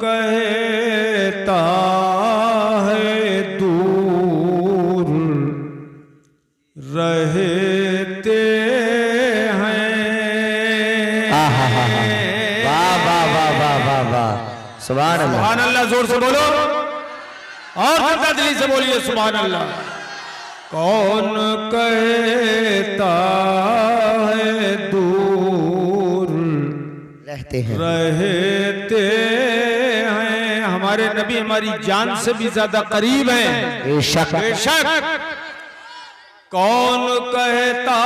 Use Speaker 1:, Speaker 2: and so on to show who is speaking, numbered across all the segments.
Speaker 1: कहता है दूर रहते हैं।
Speaker 2: वाह वाह वाह वाह वाह वाह, सुभान अल्लाह।
Speaker 1: सुभान अल्लाह, जोर से बोलो और ज़्यादा दिली से बोलिए सुभान अल्लाह। कौन कहता है दूर
Speaker 2: रहते हैं,
Speaker 1: रहते हैं। हमारे नबी हमारी जान से भी ज्यादा करीब हैं,
Speaker 2: बेशक
Speaker 1: बेशक। कौन कहता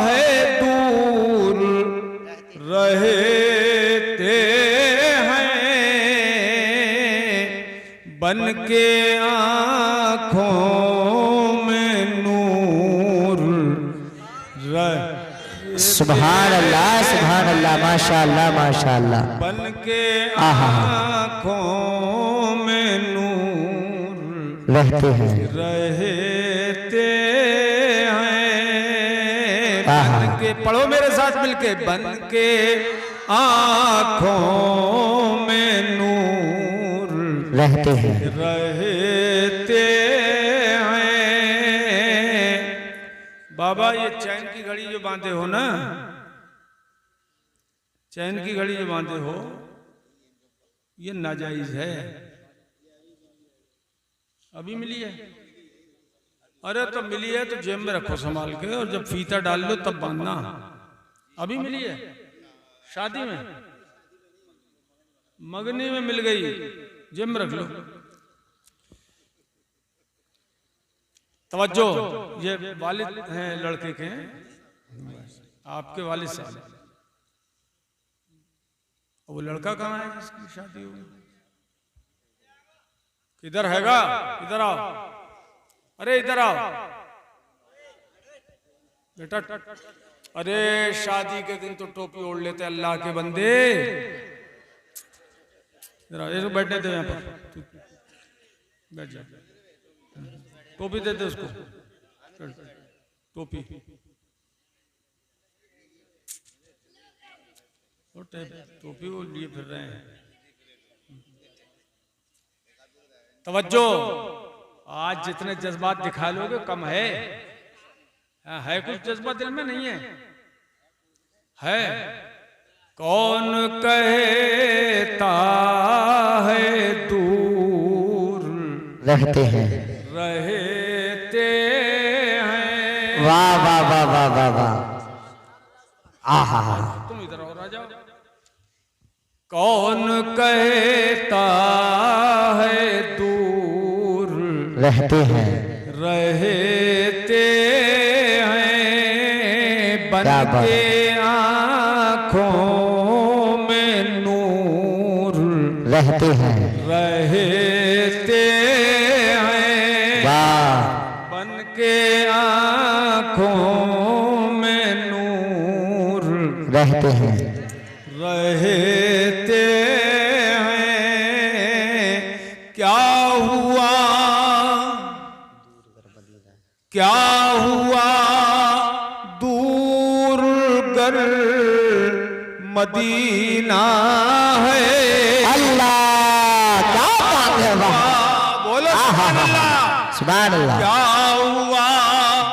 Speaker 1: है दूर रहते हैं, बन के आँखों में नूर
Speaker 2: सुभान अल्लाह, माशाअल्लाह माशाअल्लाह।
Speaker 1: बन के आँखों में नूर
Speaker 2: रहते हैं,
Speaker 1: रहते हैं। बन के, पढ़ो मेरे साथ मिलके, बन के आँखों में नूर
Speaker 2: रहते हैं,
Speaker 1: रहते हैं। बाबा ये चैन की घड़ी जो बांधे हो ना, चैन की घड़ी जो बांधे हो, ये नाजायज है। अभी मिली है? अरे तो मिली है तो जेब में रखो संभाल के, और जब फीता डाल लो तब बांधना। अभी मिली है? शादी में, मगनी में मिल गई, जेब में रख लो। तवज्जो, ये वालिद हैं लड़के के, आपके वालिद साहब। वो लड़का कहाँ है जिसकी शादी हुई? किधर हैगा? इधर आओ, अरे इधर आओ बेटा। अरे शादी के दिन तो टोपी ओढ़ लेते अल्लाह के बंदे। इधर आओ, ये तो बैठने दे यहाँ पर, बैठ जा। टोपी दे दे उसको, टोपी। टोपी वो लिए फिर रहे हैं। तवज्जो, आज जितने जज्बात दिखा लोगे कम है। है कुछ जज्बा दिल में? नहीं है। कौन कहता है दूर
Speaker 2: रहते हैं,
Speaker 1: रहते हैं।
Speaker 2: वाह वाह वाह वाह वाह वाह, आहा।
Speaker 1: तुम इधर और आ जाओ। कौन कहता है दूर
Speaker 2: रहते हैं,
Speaker 1: रहते हैं। बन के आँखों में नूर
Speaker 2: रहते हैं,
Speaker 1: रहते हैं।
Speaker 2: वाह,
Speaker 1: बन के आँखों में नूर
Speaker 2: रहते हैं,
Speaker 1: रहते हैं। क्या हुआ, क्या हुआ दूर गर मदीना है।
Speaker 2: अल्लाह क्या बात है, वाह,
Speaker 1: बोलो सुभान अल्लाह,
Speaker 2: सुभान अल्लाह।
Speaker 1: क्या हुआ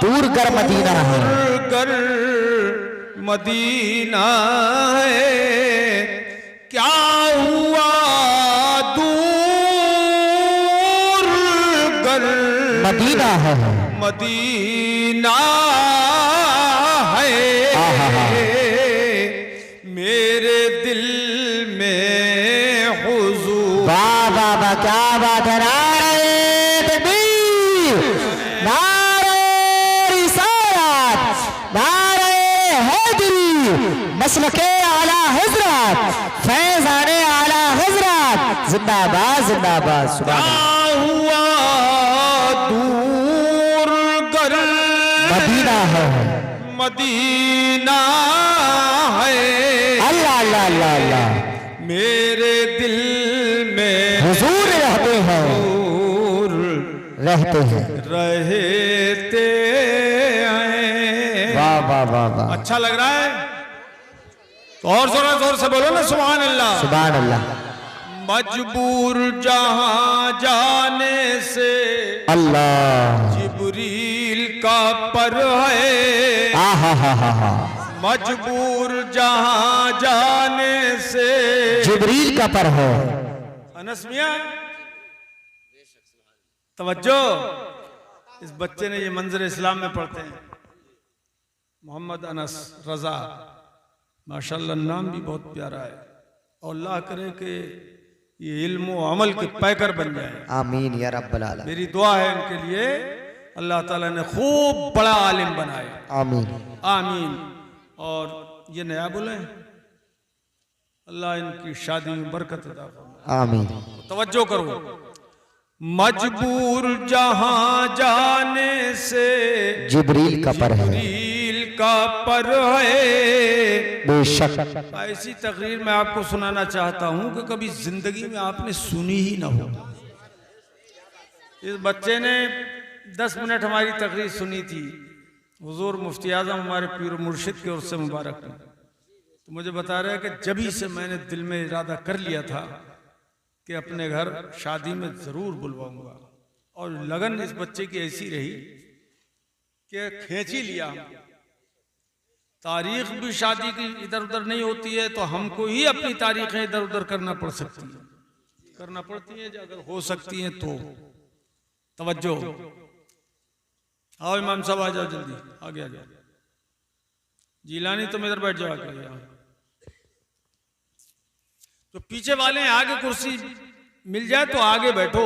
Speaker 2: दूर गर मदीना है,
Speaker 1: दूर गर मदीना है। क्या हुआ दूर गर
Speaker 2: मदीना है,
Speaker 1: मदीना है। मेरे दिल में हुजूर।
Speaker 2: वाह वाह वाह, क्या बात है। नारे तकबीर, नारे रिसालत, नारे हैदरी, मसलके आला हजरत, फैज़ाने आला हजरत, जिंदाबाद जिंदाबाद। सुभान अल्लाह।
Speaker 1: हुआ दूर गर
Speaker 2: मदीना है,
Speaker 1: मदीना है।
Speaker 2: अल्लाह अल्लाह अल्लाह अल्लाह।
Speaker 1: मेरे दिल में
Speaker 2: हुजूर रहते हैं,
Speaker 1: हुजूर
Speaker 2: रहते हैं।
Speaker 1: रहते हैं।
Speaker 2: वाह वाह वाह वाह,
Speaker 1: अच्छा लग रहा है तो और जोर से बोलो ना सुभान अल्लाह।
Speaker 2: सुभान अल्लाह।
Speaker 1: मजबूर जहां जाने से
Speaker 2: अल्लाह
Speaker 1: जिब्रील का पर है।
Speaker 2: आहा हा हा हा
Speaker 1: मजबूर जहां जाने से
Speaker 2: जिब्रील का पर है।
Speaker 1: अनस मियां तवज्जो, इस बच्चे ने ये मंजर इस्लाम में पढ़ते हैं, मोहम्मद अनस रजा, माशाल्लाह नाम भी बहुत प्यारा है। और अल्लाह करे कि ये इल्म व अमल के पैकर बन जाए।
Speaker 2: आमीन या रब्बल आलमीन।
Speaker 1: मेरी दुआ है इनके लिए, अल्लाह ताला ने खूब बड़ा आलिम बनाए।
Speaker 2: आमीन
Speaker 1: आमीन। और ये नया बोले, अल्लाह इनकी शादी में बरकत अता फरमाए।
Speaker 2: आमीन।
Speaker 1: तवज्जो करो, मजबूर जहां जाने से
Speaker 2: जिब्रील का पर है।
Speaker 1: जिब्रील का पर है।
Speaker 2: बेशक
Speaker 1: ऐसी तकरीर मैं आपको सुनाना चाहता हूं कि कभी जिंदगी में आपने सुनी ही ना हो। इस बच्चे ने 10 मिनट हमारी तकरीर सुनी थी। हुजूर मुफ्ती आजम हमारे पीर मुर्शिद की ओर से मुबारक है। तो मुझे बता रहे हैं कि जभी से मैंने दिल में इरादा कर लिया था कि अपने घर शादी में जरूर बुलवाऊंगा। और लगन इस बच्चे की ऐसी रही कि खींच ही लिया। तारीख भी शादी की इधर उधर नहीं होती है, तो हमको ही अपनी तारीखें इधर उधर करना पड़ सकती है, करना पड़ती है अगर हो सकती हैं तो। तवज्जो, आओ इमाम साहब आ जाओ, जल्दी आगे आ जाओ। जिलानी तुम इधर बैठ जाओ आगे। तो पीछे वाले हैं, आगे कुर्सी मिल जाए तो आगे बैठो।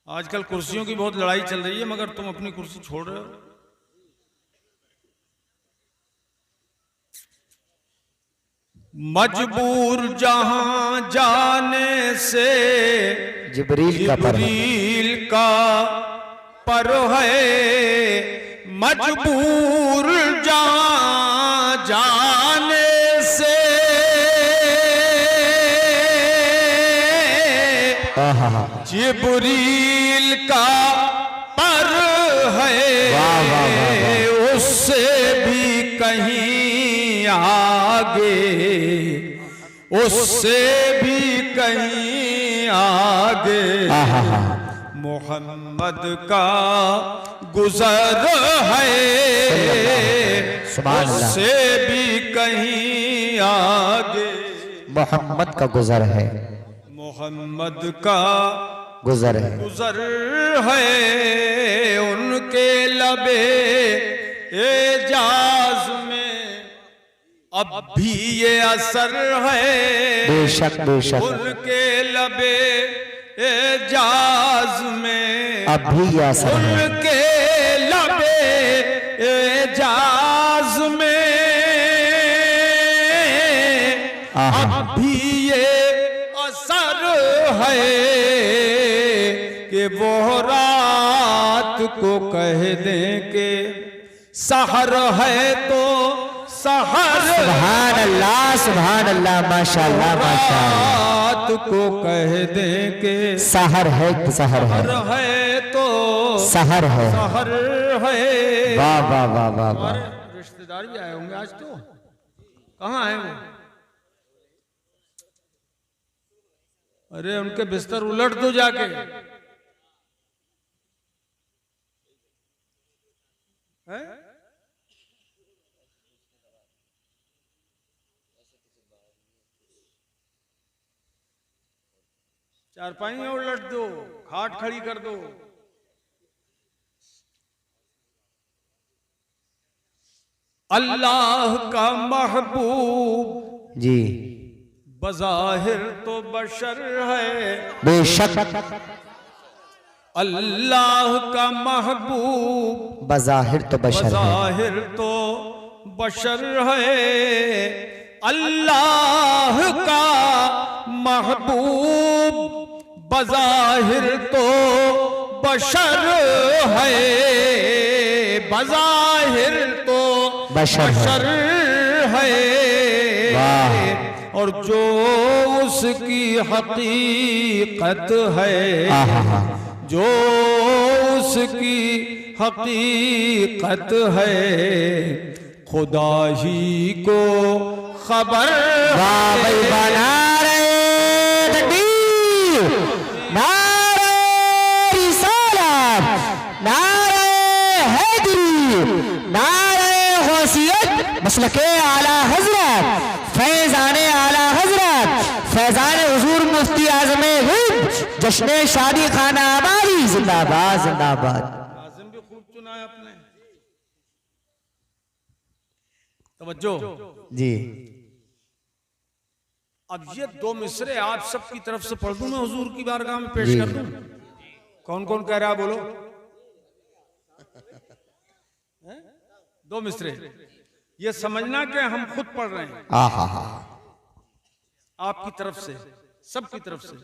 Speaker 1: आजकल कुर्सियों की बहुत लड़ाई चल रही है, मगर तुम अपनी कुर्सी छोड़ रहे हो। मजबूर जहां जाने से
Speaker 2: जिब्रील का पर है।
Speaker 1: जिब्रील का पर है। मजबूर जहां जाने से
Speaker 2: आहा हा
Speaker 1: जिब्रील का पर है।
Speaker 2: वाह वाह वाह वाह।
Speaker 1: उससे भी कहीं आगे, उससे भी कहीं आगे
Speaker 2: आहा हा
Speaker 1: मोहम्मद का गुजर है।
Speaker 2: सुभान अल्लाह।
Speaker 1: उससे भी कहीं आगे
Speaker 2: मोहम्मद का गुजर है।
Speaker 1: मोहम्मद का
Speaker 2: गुजर है।
Speaker 1: गुजर है। उनके लबे एजाज में अब भी ये असर है।
Speaker 2: बेशक बेशक
Speaker 1: उनके लबे एजाज में
Speaker 2: अब भी ये असर है।
Speaker 1: उनके लबे एजाज में
Speaker 2: आहा।
Speaker 1: अब भी ये असर है कि वो रात को कह दें कि सहर है तो सहर।
Speaker 2: सुभान अल्लाह माशाअल्लाह माशाअल्लाह।
Speaker 1: रात को कह दें कि
Speaker 2: सहर है तो सहर है।
Speaker 1: सहर है तो
Speaker 2: सहर है।
Speaker 1: सहर है।
Speaker 2: वाह वाह वाह वाह वाह।
Speaker 1: हमारे रिश्तेदार भी आए होंगे आज। तो कहाँ आए वो? अरे उनके बिस्तर उलट दो जाके। हैं? चारपाई उलट दो, खाट खड़ी कर दो। अल्लाह का महबूब
Speaker 2: जी
Speaker 1: बज़ाहिर तो बशर है।
Speaker 2: बेशक
Speaker 1: अल्लाह का महबूब
Speaker 2: बज़ाहिर तो बशर है।
Speaker 1: बज़ाहिर तो बशर है। अल्लाह का महबूब बज़ाहिर तो बशर है। बज़ाहिर तो बशर है। और जो उसकी हकीकत है,
Speaker 2: आहा
Speaker 1: जो उसकी हकीकत है, खुदा ही को खबर।
Speaker 2: वाह भाई बना रहे मसलके आला हजरत फैजान आला हजरत फैजान हुजूर मुफ्ती आजम हिंद जश्न शादी खाना आबादी जिंदाबाद जिंदाबाद।
Speaker 1: आज़म भी खूब चुना है आपने। तवज्जो
Speaker 2: जी
Speaker 1: अब ये दो मिसरे आप सबकी तरफ से पढ़ दूं मैं हुजूर की बारगाह में पेश कर दूं। कौन कौन कह रहा है बोलो। दो मिसरे ये समझना कि हम खुद पढ़ रहे हैं आपकी तरफ से सबकी तरफ से।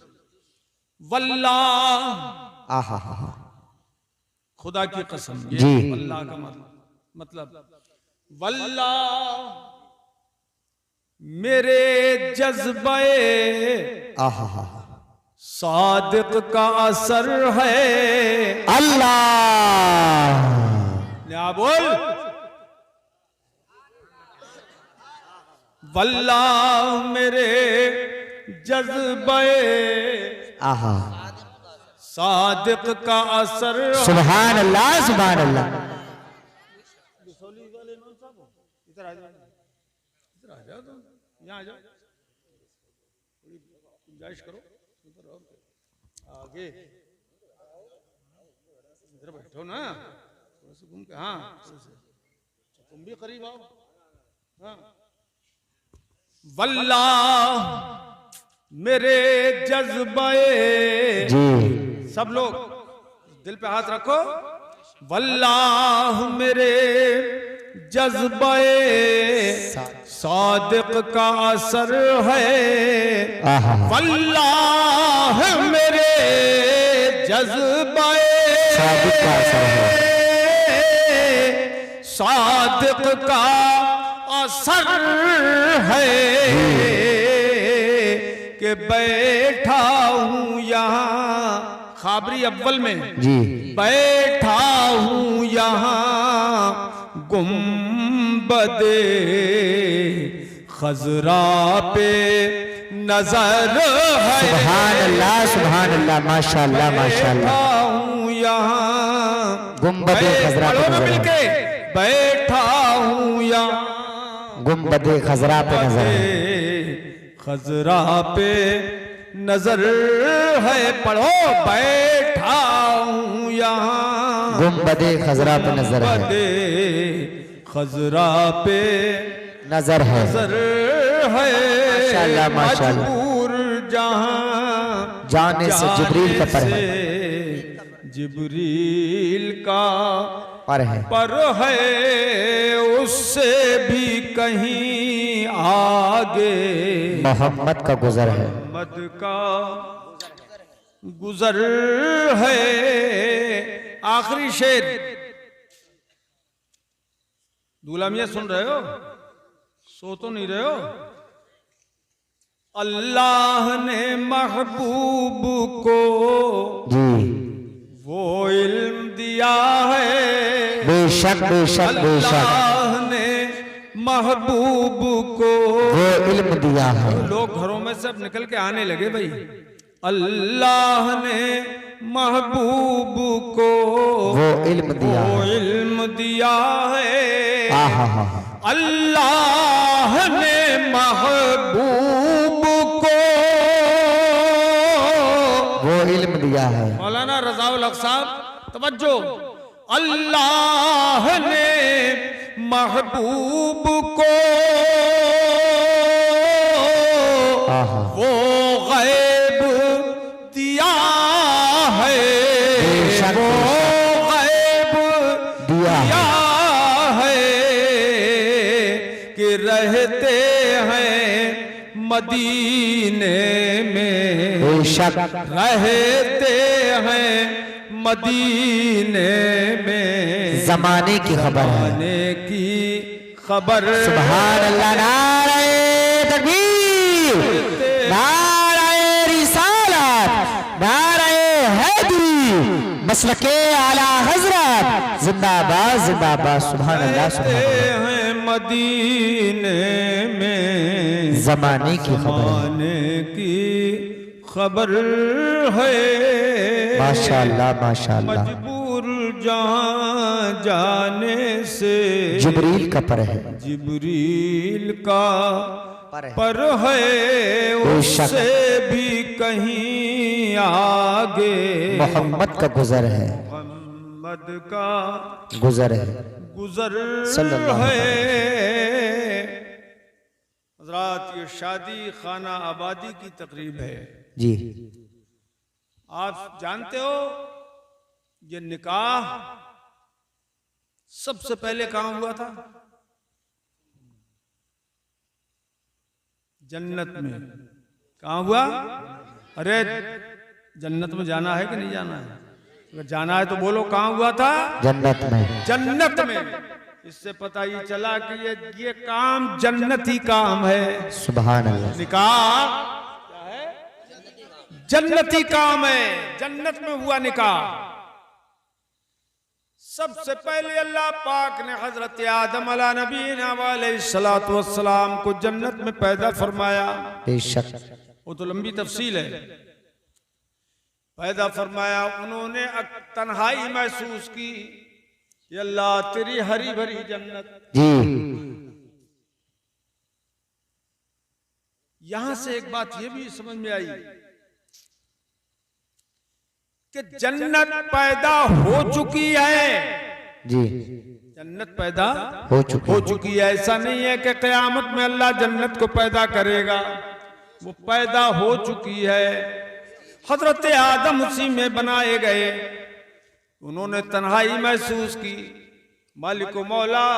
Speaker 1: वल्लाह खुदा की कसम ये
Speaker 2: जी।
Speaker 1: वल्लाह का मतलब वल्लाह मेरे जज्बे सादिक का असर है।
Speaker 2: अल्लाह
Speaker 1: क्या बोल। वल्लाह मेरे जज्बे सादिक का असर है।
Speaker 2: सुभान अल्लाह सुभान अल्लाह।
Speaker 1: इधर आ जाओ इधर आ जाओ तुम यहाँ आ जाओ थोड़ी गुंजाइश करो इधर और आगे इधर बैठो ना थोड़ा सा घूम के। हाँ तुम भी करीब आओ। हाँ वल्लाह मेरे जज्बे
Speaker 2: जी
Speaker 1: सब लोग दिल पे हाथ रखो। वल्लाह मेरे जज्बे सादिक का असर है। वल्लाह मेरे जज्बे
Speaker 2: सादिक का असर है।
Speaker 1: सादिक का असर है कि बैठा हूं यहाँ खाबरी अव्वल में
Speaker 2: जी
Speaker 1: बैठा हूं यहाँ गुंबदे खजरा पे नजर है।
Speaker 2: सुभान अल्लाह माशाअल्लाह माशाअल्लाह।
Speaker 1: बैठा हूं यहाँ
Speaker 2: गुंबदे खजरा पे नजर है।
Speaker 1: मिलके बैठा हूं यहाँ
Speaker 2: गुंबदे खजरा पे नजर है।
Speaker 1: खजरा पे नजर है। पढ़ो बैठा हूं यहाँ
Speaker 2: गुंबदे खजरा पे नजर है।
Speaker 1: खजरा पे
Speaker 2: नजर है।
Speaker 1: नजर है।
Speaker 2: माशाअल्लाह माशाअल्लाह।
Speaker 1: मजबूर जहां
Speaker 2: जाने से जिब्रील का पर है।
Speaker 1: जिब्रील का
Speaker 2: पर है
Speaker 1: उससे भी कहीं आगे
Speaker 2: मोहम्मद का गुजर है।
Speaker 1: मोहम्मद का गुजर है। आखिरी शेर दूल्हा मियां सुन रहे हो सो तो नहीं रहे हो। अल्लाह ने महबूब को
Speaker 2: जी
Speaker 1: वो इल्म दिया है।
Speaker 2: बेशक बेशक बेशक
Speaker 1: अल्लाह ने महबूब को
Speaker 2: वो इल्म दिया है।
Speaker 1: लोग घरों में से अब निकल के आने लगे भाई। अल्लाह ने महबूब को
Speaker 2: वो इल्म दिया
Speaker 1: वो
Speaker 2: है।
Speaker 1: इल्म दिया है। अल्लाह ने महबूब को
Speaker 2: वो इल्म दिया है।
Speaker 1: मौलाना रज़ाउल हक साहब तवज्जो। अल्लाह ने महबूब को वो गैब दिया है। वो गैब दिया है कि रहते हैं मदीने में।
Speaker 2: बेशक
Speaker 1: रहते हैं मदीने में।
Speaker 2: जमाने की खबर है।
Speaker 1: जमाने की खबर।
Speaker 2: सुभान अल्लाह। नारे तकबीर नारे रिसालत नारे हैदरी मसलके आला हजरत जिंदाबाद जिंदाबाद। सुभान अल्लाह सुभान अल्लाह।
Speaker 1: हैं मदीने में
Speaker 2: जमाने की खबर है।
Speaker 1: जमाने की खबर है।
Speaker 2: माशाअल्लाह माशाअल्लाह।
Speaker 1: मजबूर जहां जाने से
Speaker 2: जिब्रील का पर है,
Speaker 1: जिब्रील का
Speaker 2: पर है,
Speaker 1: पर है
Speaker 2: बेशक।
Speaker 1: उससे भी कहीं आगे
Speaker 2: मोहम्मद का गुजर है,
Speaker 1: मोहम्मद का
Speaker 2: गुजर है,
Speaker 1: गुजर
Speaker 2: सल्लल्लाहु
Speaker 1: है।
Speaker 2: अलैहि
Speaker 1: हजरात, ये शादी खाना आबादी की तकरीब है।
Speaker 2: जी।
Speaker 1: आप जानते हो ये निकाह सबसे पहले कहां हुआ था? जन्नत में। कहां हुआ? अरे जन्नत में जाना है कि नहीं जाना है? अगर जाना है तो बोलो, कहां हुआ था?
Speaker 2: जन्नत में।
Speaker 1: जन्नत में। इससे पता ही चला कि ये काम जन्नती काम है।
Speaker 2: सुभान अल्लाह।
Speaker 1: निकाह क्या है? जन्नती काम है। जन्नत में हुआ निकाह। सबसे पहले अल्लाह पाक ने हजरत आदम अला नबीना अलैहिस्सलातु वस्सलाम को जन्नत में पैदा फरमाया।
Speaker 2: बेशक।
Speaker 1: वो तो लंबी तफसील है। पैदा फरमाया, उन्होंने तन्हाई महसूस की। ये अल्लाह तेरी हरी भरी जन्नत।
Speaker 2: जी।
Speaker 1: यहां से एक बात ये भी समझ में आई कि जन्नत पैदा हो चुकी है।
Speaker 2: जी।
Speaker 1: जन्नत पैदा
Speaker 2: हो
Speaker 1: चुकी है। ऐसा नहीं है कि क़यामत में अल्लाह जन्नत को पैदा करेगा। वो पैदा हो चुकी है। हजरत आदम उसी में बनाए गए। उन्होंने तन्हाई महसूस की। मालिक मौला,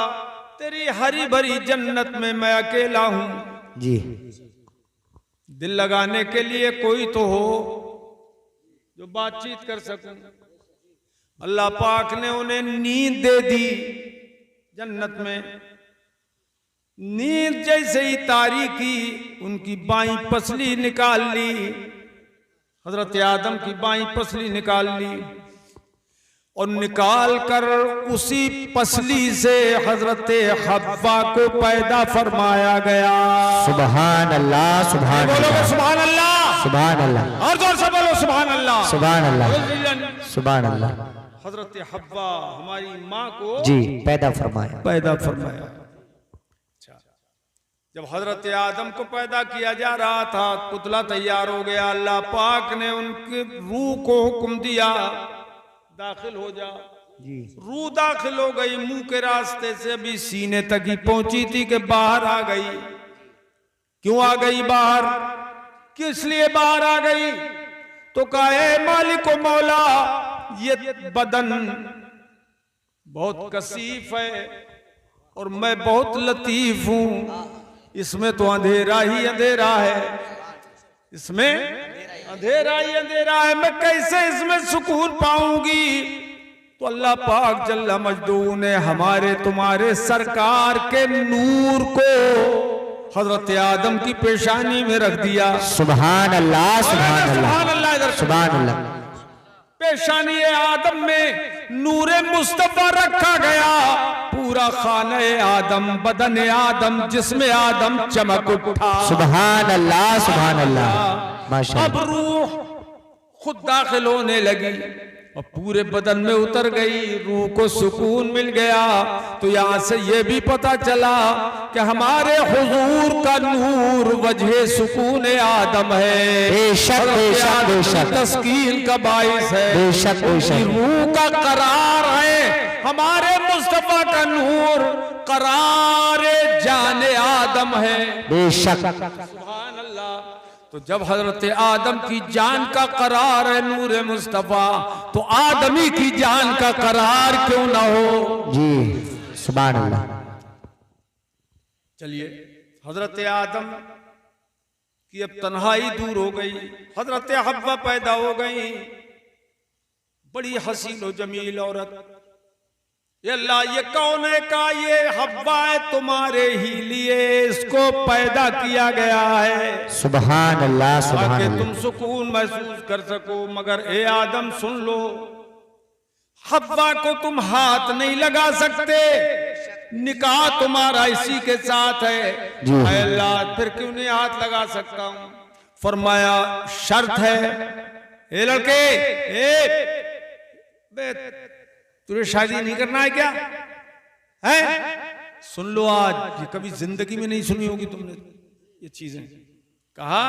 Speaker 1: तेरी हरी भरी जन्नत में मैं अकेला हूं।
Speaker 2: जी।
Speaker 1: दिल लगाने के लिए कोई तो हो जो बातचीत कर सकूं। अल्लाह पाक ने उन्हें नींद दे दी जन्नत में। नींद जैसे ही तारी की, उनकी बाईं पसली निकाल ली। हजरत आदम की बाईं पसली निकाल ली और निकाल कर उसी पसली से हजरत हव्वा को पैदा फरमाया गया।
Speaker 2: सुभान अल्लाह, सुभान
Speaker 1: बोलो
Speaker 2: अल्लाह,
Speaker 1: सुभान अल्लाह,
Speaker 2: सुभान अल्लाह,
Speaker 1: और जोर से बोलो सुभान अल्लाह,
Speaker 2: सुभान अल्लाह, सुभान अल्लाह।
Speaker 1: हजरत हव्वा हमारी माँ को
Speaker 2: जी पैदा फरमाया।
Speaker 1: पैदा फरमाया। अच्छा, जब हजरत आदम को पैदा किया जा रहा था, पुतला तैयार हो गया। अल्लाह पाक ने उनके रूह को हुक्म दिया, दाखिल हो जा। रूह दाखिल हो गई। मुंह के रास्ते से अभी सीने तक ही पहुंची थी कि बाहर आ गई। क्यों आ गई बाहर? किस लिए बाहर आ गई? तो कहा, मालिक मौला, ये बदन बहुत कसीफ है और मैं बहुत लतीफ हूं। इसमें तो अंधेरा ही अंधेरा है। इसमें अंधेरा ही अंधेरा है। मैं कैसे इसमें सुकून पाऊंगी? तो अल्लाह पाक जल्ला मजदू ने हमारे तुम्हारे सरकार के नूर को हजरत आदम की पेशानी में रख दिया।
Speaker 2: सुभान अल्लाह, सुभान अल्लाह, सुभान अल्लाह।
Speaker 1: पेशानी आदम में नूरे मुस्तफा रखा गया। पूरा खाने आदम, बदन आदम, जिसमें आदम चमक उठा।
Speaker 2: सुभान अल्लाह, सुभान अल्लाह, माशाअल्लाह।
Speaker 1: अब रूह खुद दाखिल होने लगी और पूरे बदन में उतर गई। रूह को सुकून मिल गया। तो यहां से यह भी पता चला कि हमारे हुजूर का नूर वजह सुकून आदम है।
Speaker 2: बेशक, बेशक, बेशक,
Speaker 1: तस्कीन का बाइस है।
Speaker 2: बेशक, बेशक।
Speaker 1: रूह का करार है। हमारे मुस्तफा का नूर करार जाने आदम है।
Speaker 2: बेशक।
Speaker 1: सुभान अल्लाह। तो जब हजरत आदम की जान का करार है नूर मुस्तफा, तो आदमी की जान का करार क्यों ना हो?
Speaker 2: जी सुभान अल्लाह।
Speaker 1: चलिए, हजरत आदम की अब तन्हाई दूर हो गई। हजरत हव्वा पैदा हो गई। बड़ी हसीन और जमील औरत। ये अल्लाह, ये कौन है? का ये हव्वा है, तुम्हारे ही लिए इसको पैदा किया गया है।
Speaker 2: सुभान अल्लाह, सुभान
Speaker 1: ताकि
Speaker 2: अल्लाह।
Speaker 1: तुम सुकून महसूस कर सको। मगर ए आदम सुन लो, हव्वा को तुम हाथ नहीं लगा सकते। निकाह तुम्हारा इसी के साथ है।
Speaker 2: जी।
Speaker 1: ऐ अल्लाह, फिर क्यों नहीं हाथ लगा सकता हूं? फरमाया शर्त है। ए लड़के, तुझे शादी नहीं करना है क्या है? सुन लो आज, ये कभी जिंदगी में नहीं सुनी होगी तुमने ये चीजें। कहा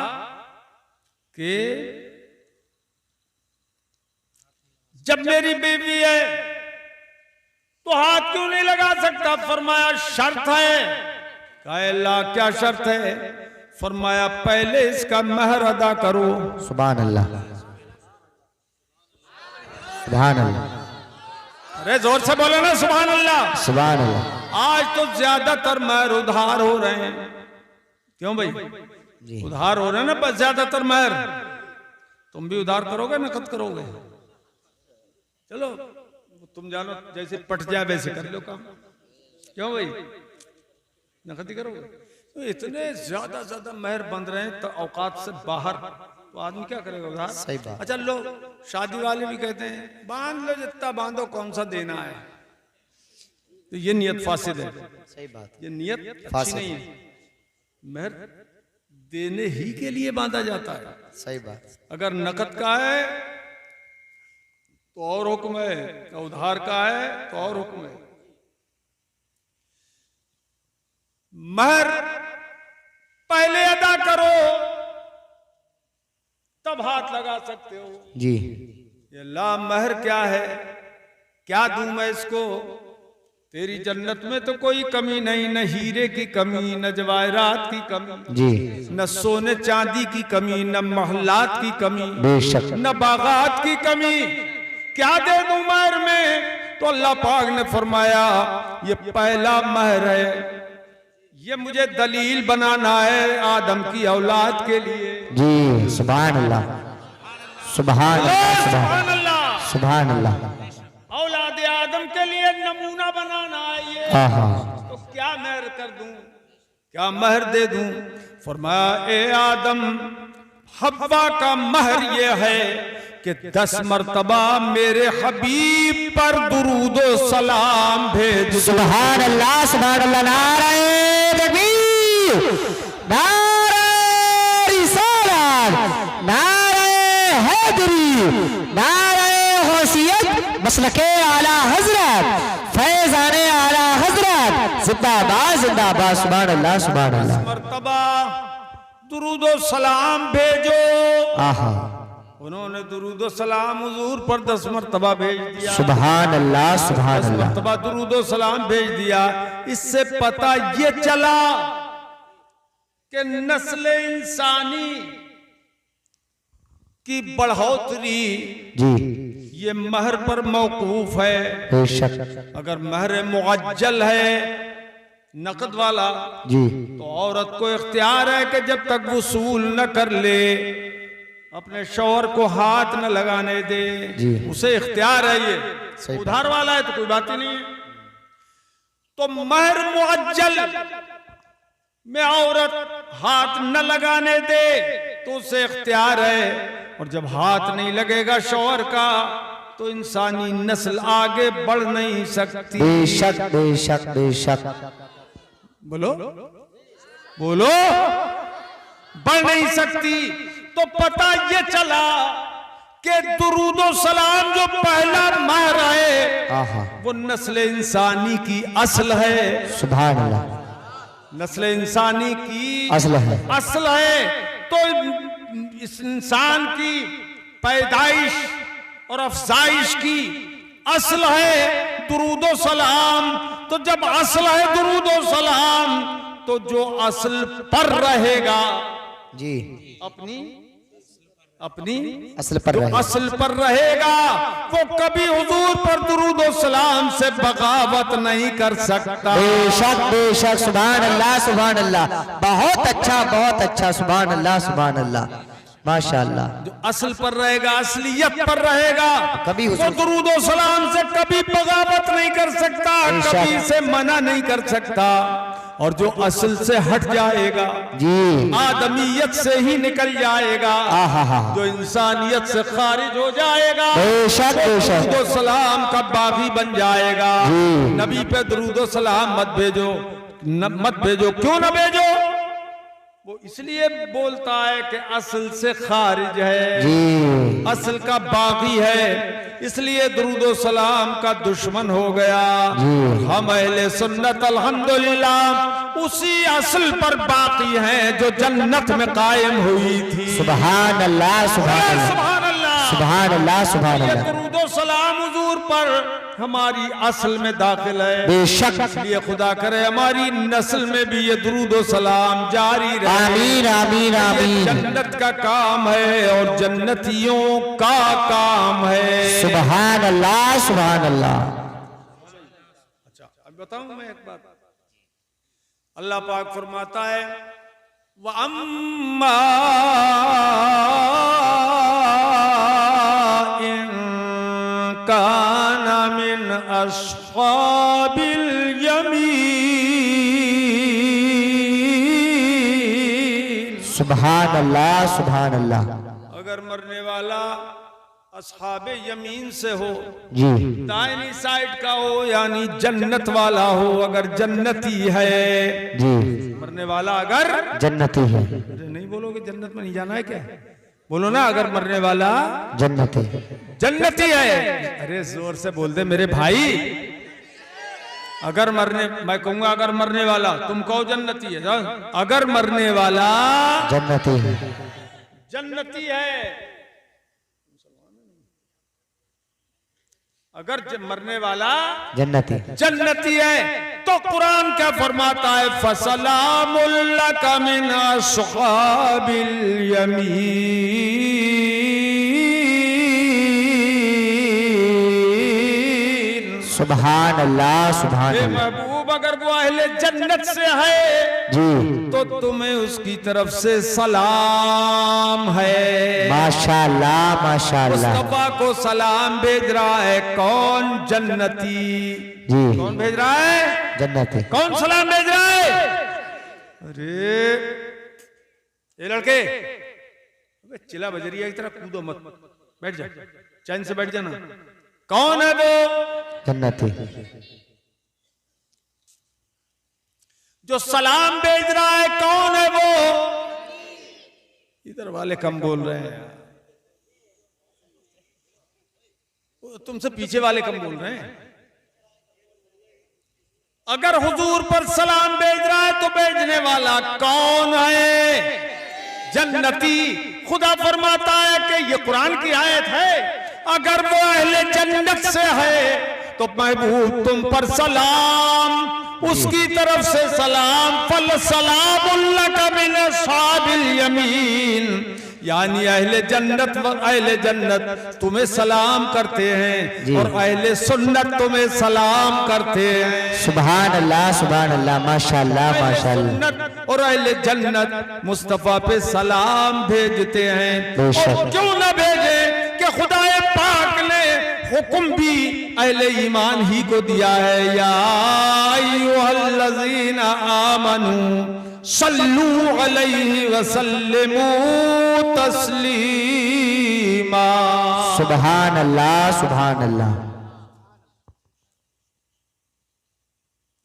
Speaker 1: कि जब मेरी बीवी है तो हाथ क्यों नहीं लगा सकता? फरमाया शर्त है। कहा अल्लाह क्या शर्त है? फरमाया पहले इसका महर अदा करो।
Speaker 2: सुभान अल्लाह, सुभान अल्लाह,
Speaker 1: अरे जोर से बोलो ना सुभान अल्लाह।
Speaker 2: सुभान अल्लाह।
Speaker 1: आज तो ज्यादातर महर उधार हो रहे हैं। क्यों भाई?
Speaker 2: जी
Speaker 1: उधार हो रहे हैं ना बस ज्यादातर महर। तुम भी उधार करोगे नकद करोगे? चलो तुम जानो, जैसे पट जाए वैसे कर लो काम। क्यों भाई? नकद ही करोगे? तो इतने ज्यादा महर बन रहे हैं तो औकात से बाहर, तो आदमी क्या करेगा उधार?
Speaker 2: सही बात।
Speaker 1: अच्छा लो, शादी वाले भी कहते हैं बांध लो जितना बांधो, कौन सा देना है। तो ये नियत फासिद है।
Speaker 2: सही बात,
Speaker 1: ये नियत अच्छी
Speaker 2: फासिद
Speaker 1: नहीं है। महर देने ही के लिए बांधा जाता है।
Speaker 2: सही बात।
Speaker 1: अगर नकद का है तो और हुक्म है, उधार का है तो और हुक्म है। महर पहले अदा करो तब हाथ लगा सकते हो।
Speaker 2: जी
Speaker 1: ये ला महर क्या है, क्या दूं मैं इसको? तेरी जन्नत में तो कोई कमी नहीं, न हीरे की कमी, न जवाहरात की कमी,
Speaker 2: जी
Speaker 1: न सोने चांदी की कमी, न महलात की कमी,
Speaker 2: बेशक,
Speaker 1: न बागात की कमी। क्या दे दूं महर में? तो अल्लाह पाक ने फरमाया ये पहला महर है, ये मुझे दलील बनाना है आदम की औलाद के लिए।
Speaker 2: जी सुभान अल्लाह, सुभान अल्लाह,
Speaker 1: सुभान अल्लाह,
Speaker 2: सुभान अल्लाह।
Speaker 1: औलाद आदम के लिए नमूना बनाना है ये।
Speaker 2: हाँ हाँ,
Speaker 1: तो क्या महर कर दूं, क्या महर दे दूं? फरमाया ए आदम, हव्वा का महर ये है कि 10 मर्तबा मेरे हबीब पर दुरूदो सलाम भेज।
Speaker 2: सुभान अल्लाह, सुभान अल्लाह। नारे तकबीर, नारे रिसालत, नारे हैदरी, नारे गौसियत, मसलके आला हजरत, फैज़ाने आला हजरत, जिंदाबाद जिंदाबाद। सुभान अल्लाह, सुभान अल्लाह।
Speaker 1: मर्तबा दुरूदो सलाम भेजो।
Speaker 2: आहा,
Speaker 1: उन्होंने दुरूदो सलाम हुजूर पर 10 मर्तबा भेज दिया।
Speaker 2: सुभान अल्लाह, सुभान
Speaker 1: 10
Speaker 2: अल्लाह।
Speaker 1: मर्तबा दुरूदो सलाम भेज दिया। इससे पता ये चला कि नस्ल इंसानी की बढ़ोतरी
Speaker 2: जी
Speaker 1: ये महर पर मौकूफ है।
Speaker 2: बेशक,
Speaker 1: अगर महर मुअज्जल है नकद वाला
Speaker 2: जी
Speaker 1: तो औरत को इख्तियार है कि जब तक वसूल न कर ले अपने शौहर को हाथ न लगाने दे।
Speaker 2: जी।
Speaker 1: उसे इख्तियार है। ये
Speaker 2: सही
Speaker 1: उधार वाला है तो कोई बात ही नहीं है। तो महर मुअज्जल में औरत हाथ न लगाने दे तो उसे इख्तियार है। और जब हाथ नहीं लगेगा शौहर का तो इंसानी नस्ल आगे बढ़ नहीं सकती।
Speaker 2: बेशक, बेशक, बेशक।
Speaker 1: बोलो बोलो, बढ़ नहीं सकती। तो पता ये चला कि दुरूदो सलाम जो पहला महर है
Speaker 2: आहा,
Speaker 1: वो नस्ल इंसानी की असल है।
Speaker 2: सुभान अल्लाह,
Speaker 1: नस्ल इंसानी की
Speaker 2: असल है।
Speaker 1: असल है। तो इस इंसान की पैदाइश और अफजाइश की असल है दुरूदो सलाम। तो जब असल है दुरूदो सलाम तो जो असल पर रहेगा
Speaker 2: जी
Speaker 1: अपनी
Speaker 2: असल पर
Speaker 1: जो
Speaker 2: रहेगा।
Speaker 1: असल पर रहेगा वो कभी हुजूर पर दुरूद और सलाम से बगावत नहीं कर सकता।
Speaker 2: बेशक, बेशक। सुभान अल्लाह, सुभान अल्लाह। बहुत अच्छा, बहुत अच्छा। सुभान अल्लाह, सुभान अल्लाह, माशाअल्लाह।
Speaker 1: जो असल पर रहेगा, असलियत पर रहेगा,
Speaker 2: कभी
Speaker 1: वो
Speaker 2: हुजूर
Speaker 1: दुरूद और सलाम से कभी बगावत नहीं कर सकता,
Speaker 2: बेशक।
Speaker 1: कभी से मना नहीं कर सकता। और जो असल से हट जाएगा,
Speaker 2: जी
Speaker 1: आदमियत से ही निकल जाएगा,
Speaker 2: आहा,
Speaker 1: जो इंसानियत से खारिज हो जाएगा,
Speaker 2: बेशक, बेशक।
Speaker 1: दुरूद सलाम का बागी बन जाएगा।
Speaker 2: जी।
Speaker 1: नबी पे दुरूद सलाम मत भेजो, मत भेजो। क्यों न भेजो? वो इसलिए बोलता है कि असल से खारिज है,
Speaker 2: जी
Speaker 1: असल का बागी है, इसलिए दुरूदो सलाम का दुश्मन हो गया।
Speaker 2: जी।
Speaker 1: हम अहले सुन्नत अल्हम्दुलिल्लाह उसी असल पर बाकी हैं जो जन्नत में कायम हुई थी।
Speaker 2: सुभान अल्लाह, सुभान अल्लाह,
Speaker 1: सुभान अल्लाह,
Speaker 2: सुभान अल्लाह, सुभान
Speaker 1: ये
Speaker 2: अल्लाह।
Speaker 1: दुरूदो सलाम हुजूर पर हमारी असल में दाखिल है।
Speaker 2: बेशक।
Speaker 1: इसलिए खुदा करे हमारी नस्ल में भी ये दुरूदो सलाम जारी रहे।
Speaker 2: आमीन, आमीन,
Speaker 1: ये
Speaker 2: आमीन।
Speaker 1: जन्नत का काम है और जन्नतियों का काम है।
Speaker 2: सुभान अल्लाह, सुभान अल्लाह।
Speaker 1: अच्छा, अब बताऊं मैं एक बात। अल्लाह पाक फरमाता है व अम्मा इन काना मिन अस्हाबिल यमीन।
Speaker 2: सुभान अल्लाह, सुभान अल्लाह।
Speaker 1: अगर मरने वाला अस्हाबे यमीन से हो,
Speaker 2: जी
Speaker 1: दाहिनी साइड का हो, यानी जन्नत वाला हो, अगर जन्नती है,
Speaker 2: जी
Speaker 1: मरने वाला अगर
Speaker 2: जन्नती है,
Speaker 1: अरे नहीं बोलोगे जन्नत में नहीं जाना है क्या? बोलो ना, अगर मरने वाला
Speaker 2: जन्नती
Speaker 1: जन्नती है। अरे जोर से बोल दे मेरे भाई। अगर मरने, मैं कहूंगा अगर मरने वाला, तुम कहो जन्नती है। अगर मरने वाला
Speaker 2: जन्नती है,
Speaker 1: जन्नती है, अगर मरने वाला
Speaker 2: जन्नती
Speaker 1: जन्नती है, तो कुरान क्या फरमाता है? फसलामुल लका मिन अस्हाबिल यमीन।
Speaker 2: सुभान अल्लाह, सुभान
Speaker 1: हे
Speaker 2: अल्लाह।
Speaker 1: महबूब, अगर वो अहले जन्नत से है
Speaker 2: जी
Speaker 1: तो तुम्हें उसकी तरफ से सलाम है।
Speaker 2: माशाअल्लाह, माशाअल्लाह।
Speaker 1: मुस्तफा को सलाम भेज रहा है कौन? जन्नती।
Speaker 2: जी
Speaker 1: कौन भेज रहा है?
Speaker 2: जन्नती।
Speaker 1: कौन सलाम भेज रहा है? अरे ये लड़के, अबे चिल्ला बजरिया की तरह कूदो मत, बैठ जा, चैन से बैठ जाना। कौन है वो?
Speaker 2: जन्नती।
Speaker 1: जो सलाम भेज रहा है कौन है वो? इधर वाले कम बोल रहे हैं, तुमसे पीछे वाले कम बोल रहे हैं। अगर हुजूर पर सलाम भेज रहा है तो भेजने वाला कौन है? जन्नती। खुदा फरमाता है कि ये कुरान की आयत है, अगर वो अहले जन्नत से है तो महबूब तुम पर सलाम, उसकी तरफ से सलाम। फल सलामुल्लका मिन अस्हाबिल यमीन, यानी अहले जन्नत तुम्हें सलाम करते हैं और अहले सुन्नत तुम्हें सलाम करते हैं।
Speaker 2: सुभान अल्लाह, सुभान अल्लाह, माशाअल्लाह, माशाअल्लाह।
Speaker 1: सुन्नत और अहले जन्नत मुस्तफा पे सलाम भेजते हैं।
Speaker 2: बेशक।
Speaker 1: और क्यों न भेजे कि खुदाए पाक ने हुक्म भी अहले ईमान ही को दिया है। या अय्युहल्लज़ीना आमनू सल्लू अलैहि वसल्लिमू तस्लीमा।
Speaker 2: सुभान अल्लाह, सुभान अल्लाह।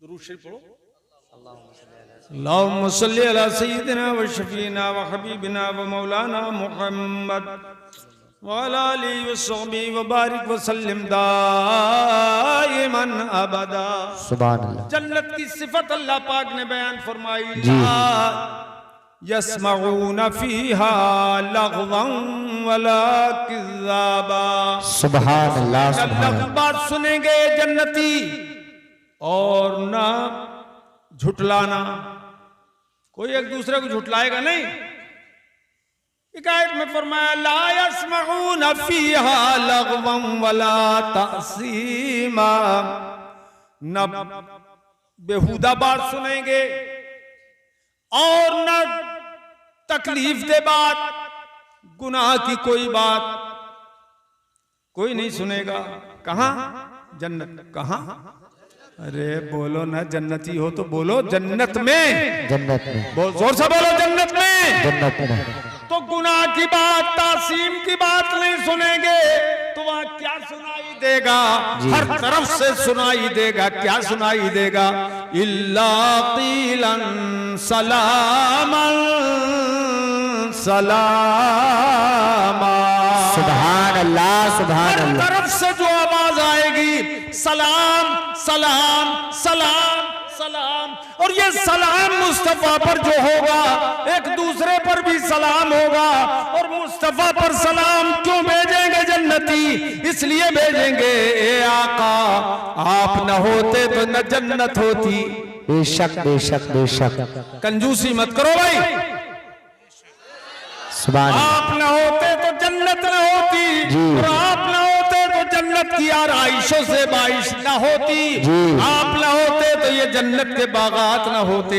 Speaker 1: दुरूद शरीफ पढ़ो। अल्लाहुम्मा सल्ली अला सय्यिदिना व शफीना व हबीबिना व मौलाना मुहम्मद व अला आलिहि व सहबिहि व बारिक व सल्लिम दाइमन अबदा।
Speaker 2: सुभान अल्लाह।
Speaker 1: जन्नत की सिफत अल्लाह पाक ने बयान फरमाई।
Speaker 2: जी।
Speaker 1: यस्मऊना फीहा लग़वन वला किज़्ज़ाबा।
Speaker 2: सुभान अल्लाह, सुभान अल्लाह।
Speaker 1: बात सुनेंगे जन्नती और ना झुटलाना। कोई एक दूसरे को झुटलाएगा नहीं। एक आयत में फरमाया ला यस्मऊना फीहा लग़वन वला तअसीमा, न बेहुदा बात सुनेंगे और न तकलीफ दे बात, गुनाह की कोई बात कोई नहीं सुनेगा। कहां? जन्नत। कहां? अरे बोलो ना, जन्नती हो तो बोलो जन्नत में।
Speaker 2: जन्नत में।
Speaker 1: बोल, जोर से बोलो जन्नत में।
Speaker 2: जन्नत में।
Speaker 1: तो गुनाह की बात, तासीम की बात नहीं सुनेंगे, तो वहां क्या सुनाई देगा? हर तरफ से सुनाई देगा। क्या सुनाई देगा? इल्ला कीलन सलामन सलामा।
Speaker 2: सुभान अल्लाह, सुभान
Speaker 1: हर
Speaker 2: अल्लाह।
Speaker 1: तरफ से जो आवाज आएगी, सलाम सलाम सलाम सलाम। और ये सलाम मुस्तफा पर जो होगा, एक दूसरे पर भी सलाम होगा। और मुस्तफा पर सलाम क्यों भेजेंगे जन्नती? इसलिए भेजेंगे, ए आका आप न होते तो न जन्नत होती।
Speaker 2: बेशक बेशक बेशक।
Speaker 1: कंजूसी मत करो भाई।
Speaker 2: सुभान अल्लाह।
Speaker 1: आप न होते तो जन्नत न होती, और आप न होते तो जन्नत की आराइशों से बारिश न होती। आप न होते तो ये जन्नत के बागात न होते।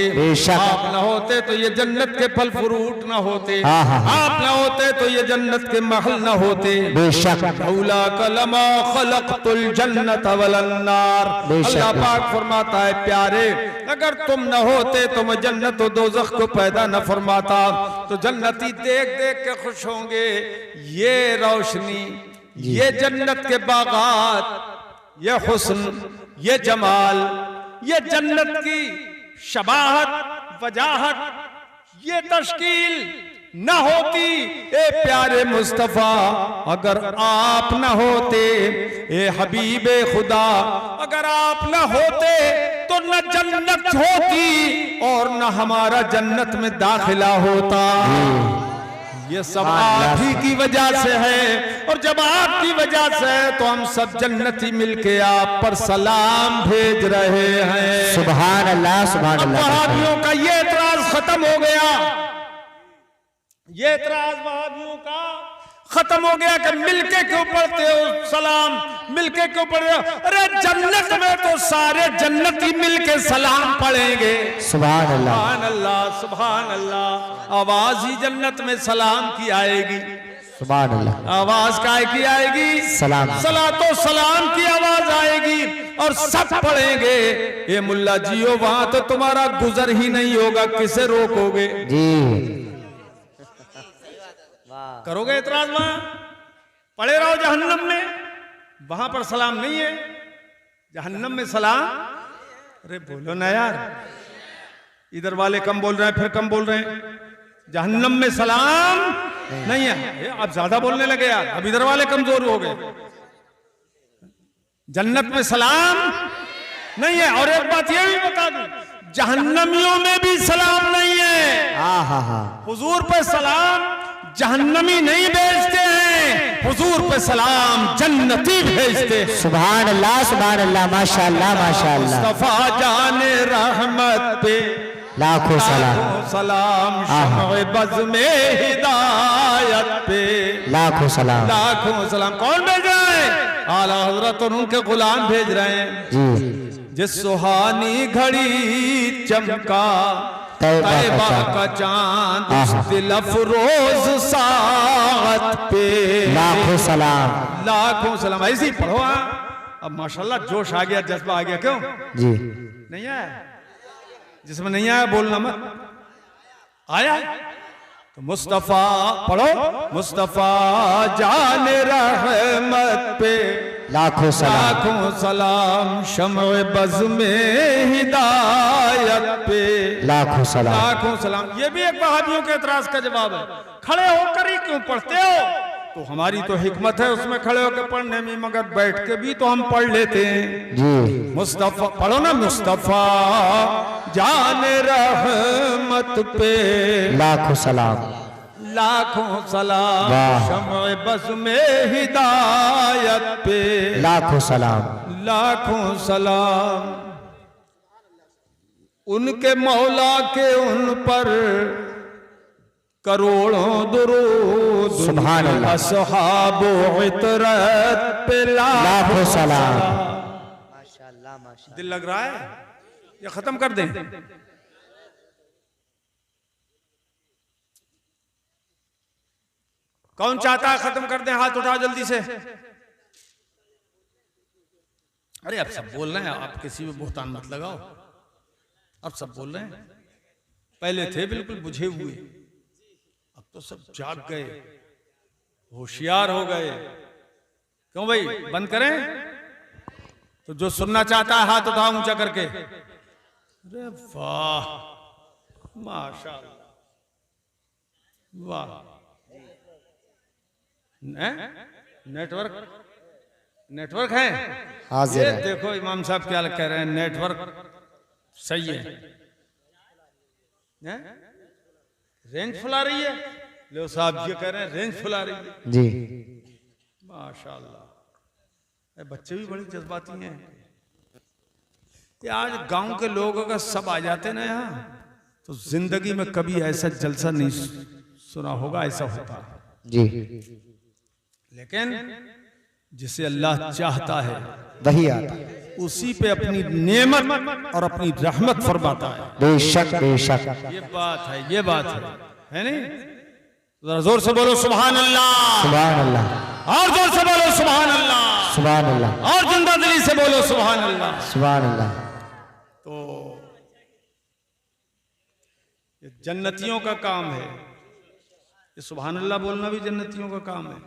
Speaker 1: आप न होते तो ये जन्नत के फल फ्रूट न होते। आप न होते तो ये जन्नत के महल न होते।
Speaker 2: बेशक।
Speaker 1: लौला कलमा खलक़तुल जन्नत वल अन्नार। अल्लाह पाक फरमाता है, प्यारे अगर तुम न होते तो मैं जन्नत और दोज़ख को पैदा न फरमाता। तो जन्नती देख देख के खुश होंगे। ये रोशनी, ये जन्नत के बागात, ये हुस्न, ये जमाल, ये जन्नत की शबाहत, वजाहत, ये तश्कील न होती। ए प्यारे मुस्तफा अगर आप न होते, ए हबीबे खुदा अगर आप न होते तो न जन्नत होती और न हमारा जन्नत में दाखिला होता। ये सब आप ही की वजह से है। और जब आपकी वजह से है तो हम सब जन्नती मिलके आप पर सलाम भेज रहे हैं।
Speaker 2: सुभान अल्लाह, सुभान अल्लाह।
Speaker 1: वहाबियों का ये एतराज खत्म हो गया। ये एतराज वहाबियों का खत्म हो गया कि मिलके क्यों पढ़ते हो सलाम, मिलके क्यों पढ़ रहे हो? अरे जन्नत में तो सारे जन्नती मिलके सलाम पढ़ेंगे।
Speaker 2: सुभान अल्लाह,
Speaker 1: सुभान अल्लाह, सुभान अल्लाह। आवाज ही जन्नत में सलाम की आएगी।
Speaker 2: सुभान अल्लाह।
Speaker 1: आवाज काय की आएगी?
Speaker 2: सलाम।
Speaker 1: सलातो सलाम की आवाज आएगी और सब पढ़ेंगे। ये मुल्ला जियो वहां तो तुम्हारा गुजर ही नहीं होगा, किसे रोकोगे?
Speaker 2: जी
Speaker 1: करोगे एतराज? वहां पड़े रहो जहन्नम में, वहां पर सलाम नहीं है। जहन्नम में सलाम, अरे बोलो ना यार। इधर वाले कम बोल रहे हैं, फिर कम बोल रहे हैं। जहन्नम में सलाम नहीं है। अब ज्यादा बोलने लगे यार, अब इधर वाले कमजोर हो गए। जन्नत में सलाम नहीं है। और एक बात ये भी बता दूं, जहन्नमियों में भी सलाम नहीं है। हुजूर पे सलाम जहन्नमी नहीं भेजते हैं, हुजूर पे सलाम जन्नती भेजते हैं।
Speaker 2: सुभान अल्लाह, सुभान अल्लाह। माशाअल्लाह, माशाअल्लाह।
Speaker 1: मुस्तफा जाने रहमत पे
Speaker 2: लाखों सलाम,
Speaker 1: सलाम। शम्ए बज़ में हिदायत पे
Speaker 2: लाखों सलाम,
Speaker 1: लाखों सलाम। कौन भेज रहे हैं? आला हजरत और उनके गुलाम भेज रहे हैं।
Speaker 2: जी।
Speaker 1: जिस सुहानी घड़ी चमका तैबा का चांद, उस दिल अफरोज सागत पे
Speaker 2: लाखों सलाम,
Speaker 1: लाखों सलाम। ऐसे ही पढ़ो। अब माशाल्लाह जोश आ गया, जज्बा आ गया। क्यों
Speaker 2: जी?
Speaker 1: नहीं आया? जिसमें नहीं आया बोलना मत। आया तो मुस्तफा पढ़ो। मुस्तफा जाने रहमत पे
Speaker 2: लाखों सलाम,
Speaker 1: लाखों सलाम। शम्ए बज़ में हिदायत पे
Speaker 2: लाखों सलाम,
Speaker 1: लाखों सलाम। ये भी एक वहाबियों के एतराज का जवाब है। खड़े होकर ही क्यों पढ़ते हो? तो हमारी तो हिकमत है उसमें खड़े होकर पढ़ने में, मगर बैठ के भी तो हम पढ़ लेते हैं।
Speaker 2: जी।
Speaker 1: मुस्तफा पढ़ो ना। मुस्तफा जाने रहमत पे
Speaker 2: लाखों सलाम,
Speaker 1: लाखों सलाम। शम्ए बज़ में हिदायत पे
Speaker 2: लाखों सलाम,
Speaker 1: लाखों सलाम। उनके मौला के उन पर करोड़ों दुरूद।
Speaker 2: सुभान अल्लाह।
Speaker 1: असहाबो इतरत पे
Speaker 2: लाखों सलाम।
Speaker 1: माशाअल्लाह, माशाअल्लाह। दिल लग रहा है? ये खत्म कर दें? कौन चाहता है खत्म कर दें? हाथ उठाओ जल्दी से। अरे अब सब बोल रहे हैं, आप किसी में बोहतान मत लगाओ। अब सब बोल रहे हैं। पहले थे बिल्कुल बुझे हुए, अब तो सब जाग गए, होशियार हो गए। क्यों भाई बंद करें? तो जो सुनना चाहता है हाथ उठाओ ऊंचा करके। अरे वाह, माशाअल्लाह, वाह। नेटवर्क है?
Speaker 2: हाजिर
Speaker 1: ये
Speaker 2: है।
Speaker 1: देखो इमाम साहब क्या कह रहे हैं, नेटवर्क सही है। रेंज फुल आ रही है। लो साहब ये कह रहे हैं रेंज फुल आ रही है।
Speaker 2: जी
Speaker 1: माशाअल्लाह, बच्चे भी बड़ी जज्बाती हैं। ये आज गांव के लोग अगर सब आ जाते ना यहाँ, तो जिंदगी में कभी ऐसा जलसा नहीं सुना होगा, ऐसा होता है।
Speaker 2: जी
Speaker 1: लेकिन जिसे अल्लाह चाहता है
Speaker 2: वही आता है।
Speaker 1: उसी पे अपनी नेमत और अपनी रहमत फरमाता है।
Speaker 2: बेशक बेशक।
Speaker 1: ये बात है, ये बात है नहीं? जरा जोर से बोलो सुभान अल्लाह,
Speaker 2: सुभान अल्लाह,
Speaker 1: और जोर से बोलो सुभान अल्लाह,
Speaker 2: सुभान अल्लाह,
Speaker 1: और जिंदा दिली से बोलो सुभान अल्लाह।
Speaker 2: सुभान अल्लाह।
Speaker 1: तो ये जन्नतियों का काम है, ये सुभान अल्लाह बोलना भी जन्नतियों का काम है।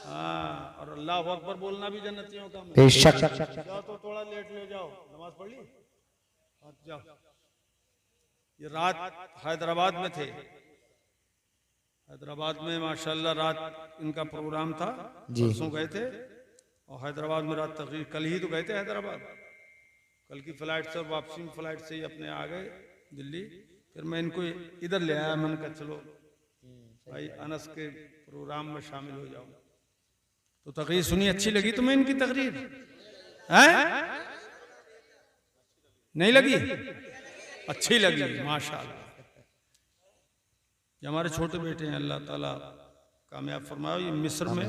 Speaker 1: हाँ, और अल्लाह अकबर बोलना भी जन्नतियों का काम है।
Speaker 2: बेशक।
Speaker 1: जाओ तो थोड़ा लेट ले जाओ, नमाज पढ़ ली, जाओ। ये रात हैदराबाद में थे, हैदराबाद में माशाल्लाह रात इनका प्रोग्राम था। परसों गए थे और हैदराबाद में रात तकरीर, कल ही तो गए थे हैदराबाद, कल की फ्लाइट से और वापसी में फ्लाइट से ही अपने आ गए दिल्ली। फिर मैं इनको इधर ले आया, मैंने कहा चलो भाई अनस के प्रोग्राम में शामिल हो जाओ। तो तकरीर सुनी, अच्छी लगी तुम्हें इनकी तकरीर? हैं? नहीं लगी? अच्छी लगी माशाल्लाह। ये हमारे छोटे बेटे हैं, अल्लाह ताला कामयाब फरमाओ। ये मिस्र में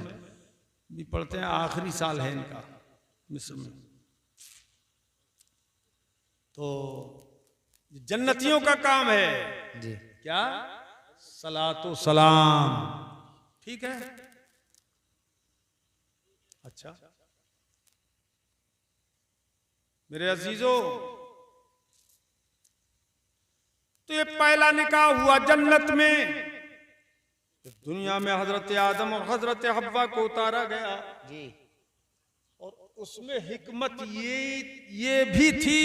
Speaker 1: भी पढ़ते हैं, आखिरी साल है इनका मिस्र में। तो जन्नतियों का काम है
Speaker 2: जी
Speaker 1: क्या? सलातो सलाम, ठीक है। अच्छा मेरे अजीजों, तो ये पहला निकाह हुआ जन्नत में। दुनिया में हजरत आदम और हजरत हव्वा को उतारा गया
Speaker 2: जी।
Speaker 1: और उसमें हिकमत ये भी थी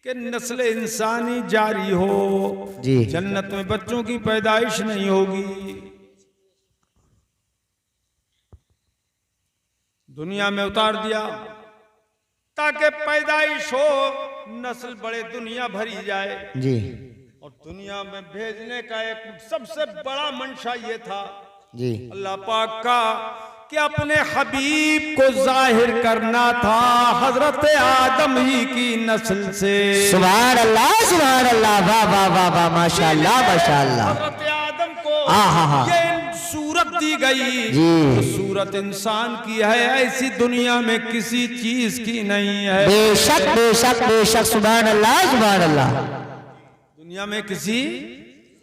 Speaker 1: कि नस्ल इंसानी जारी हो
Speaker 2: जी।
Speaker 1: जन्नत में बच्चों की पैदाइश नहीं होगी। दुनिया में उतार दिया ताकि पैदाइश हो, नस्ल बड़े दुनिया भरी जाए।
Speaker 2: जी
Speaker 1: और दुनिया में भेजने का एक सबसे बड़ा मंशा ये था
Speaker 2: जी।
Speaker 1: अल्लाह पाक का कि अपने हबीब को जाहिर करना था हजरत आदम ही की नस्ल से।
Speaker 2: सुभान अल्लाह, सुभान अल्लाह, वाह वाह वाह वाह, माशाअल्लाह माशाअल्लाह।
Speaker 1: हजरत आदम को
Speaker 2: हाँ।
Speaker 1: ये सूरत दी गई
Speaker 2: जी।
Speaker 1: तो सूरत इंसान की है, ऐसी दुनिया में किसी चीज की नहीं है।
Speaker 2: बेशक बेशक बेशक, सुभान अल्लाह, सुभान अल्लाह।
Speaker 1: दुनिया में किसी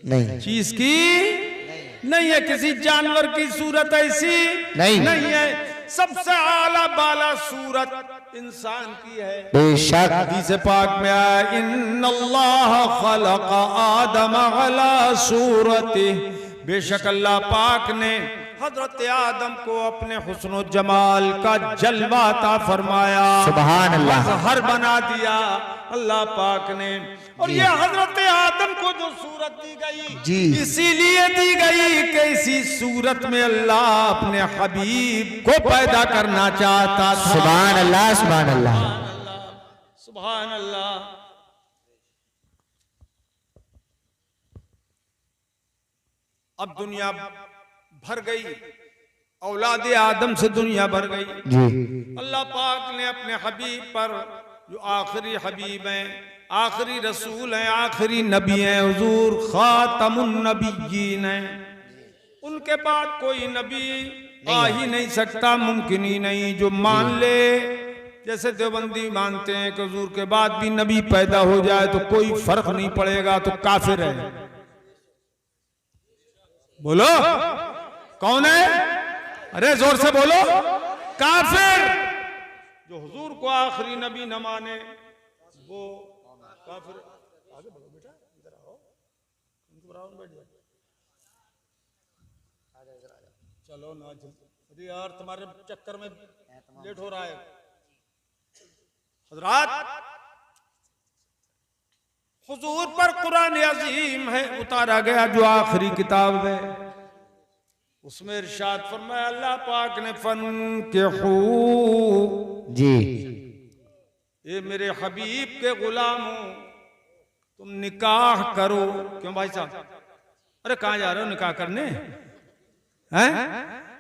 Speaker 2: नहीं
Speaker 1: चीज की नहीं है, किसी जानवर की सूरत ऐसी नहीं है। सबसे आला बाला सूरत इंसान की है।
Speaker 2: बेशक।
Speaker 1: हदीस पाक में आया इन्नल्लाह खलक़ आदम अला सूरतिही, बेशक अल्लाह पाक ने हजरत आदम को अपने हुस्न जमाल का जलवा अता फरमाया,
Speaker 2: सुभान अल्लाह।
Speaker 1: हर बना दिया अल्लाह पाक ने। और ये हजरत आदम को जो सूरत दी गई
Speaker 2: जी,
Speaker 1: इसीलिए दी गई कि इसी सूरत में अल्लाह अपने हबीब को पैदा करना चाहता था।
Speaker 2: सुभान अल्लाह, सुभान अल्लाह,
Speaker 1: सुभान अल्लाह। अब दुनिया भर गई, औलाद आदम से दुनिया भर गई
Speaker 2: जी।
Speaker 1: अल्लाह पाक ने अपने हबीब पर, जो आखिरी हबीब हैं, आखिरी रसूल हैं, आखिरी नबी हैं, हुजूर खातमुन नबिय्यीन हैं, उनके बाद कोई नबी आ ही नहीं सकता, मुमकिन ही नहीं। जो मान ले, जैसे देवबंदी मानते हैं कि हुजूर के बाद भी नबी पैदा हो जाए तो कोई फर्क नहीं पड़ेगा, तो काफिर है। बोलो कौन है? अरे जोर से बोलो, काफिर। जो हुजूर को आखिरी नबी न माने वो काफिर। आगे बढ़ो बेटा, इधर आओ, बैठ जाओ। चलो ना अरे यार तुम्हारे चक्कर में लेट हो रहा है। हजरात, हुजूर पर कुरान अजीम है उतारा गया जो आखिरी किताब है, उसमें इरशाद फरमाया अल्लाह पाक ने फन के
Speaker 2: जी
Speaker 1: ये मेरे हबीब के गुलामों तुम निकाह करो। क्यों भाई साहब? अरे कहाँ जा रहे हो निकाह करने? हैं?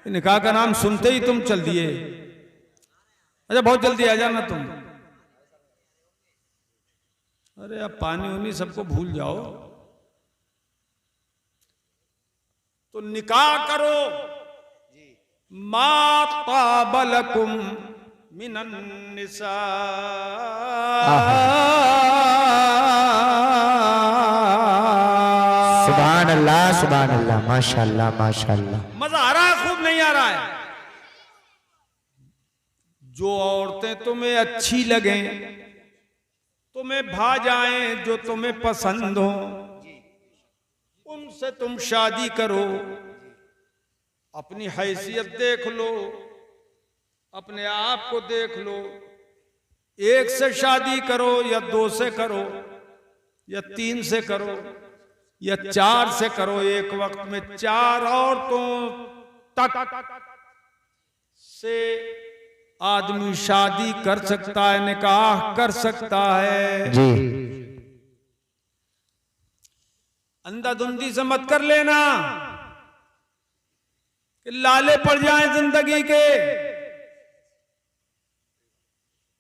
Speaker 1: निकाह का नाम सुनते ही तुम चल दिए। अच्छा बहुत जल्दी आ जाना तुम। अरे अब पानी उनी सबको भूल जाओ। तो निकाह करो मा ताबलकुम मिनन निसा।
Speaker 2: सुभान अल्लाह माशाअल्लाह माशाअल्लाह।
Speaker 1: मजा आ रहा है? खूब नहीं आ रहा है? जो औरतें तुम्हें अच्छी लगें, तुम्हें भा जाएं, जो तुम्हें पसंद हो, उनसे तुम शादी करो। अपनी हैसियत देख लो, अपने आप को देख लो। एक से शादी करो या दो से करो या तीन से करो या चार से करो। एक वक्त में चार औरतों तक से आदमी शादी कर सकता है, निकाह कर सकता है
Speaker 2: जी।
Speaker 1: अंधाधुंधी से मत कर लेना कि लाले पड़ जाएं जिंदगी के।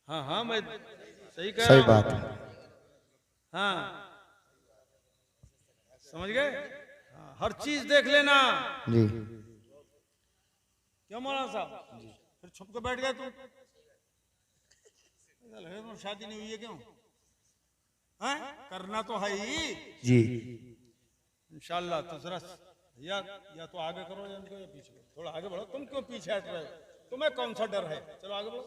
Speaker 1: हाँ हाँ मैं सही कह रहा हूं।
Speaker 2: सही बात है।
Speaker 1: हाँ समझ गए? हाँ, हर चीज देख लेना
Speaker 2: जी
Speaker 1: क्यों मौलाना साहब? फिर छुप के बैठ गए तुम। शादी नहीं हुई है क्यों? हैं? करना तो है ही
Speaker 2: जी।
Speaker 1: इंशाल्लाह। तो जरा या तो आगे करो या पीछे करो। थोड़ा आगे बढ़ो। तुम क्यों पीछे हट रहे हो? तुम्हें कौन सा डर है? चलो आगे बढ़ो।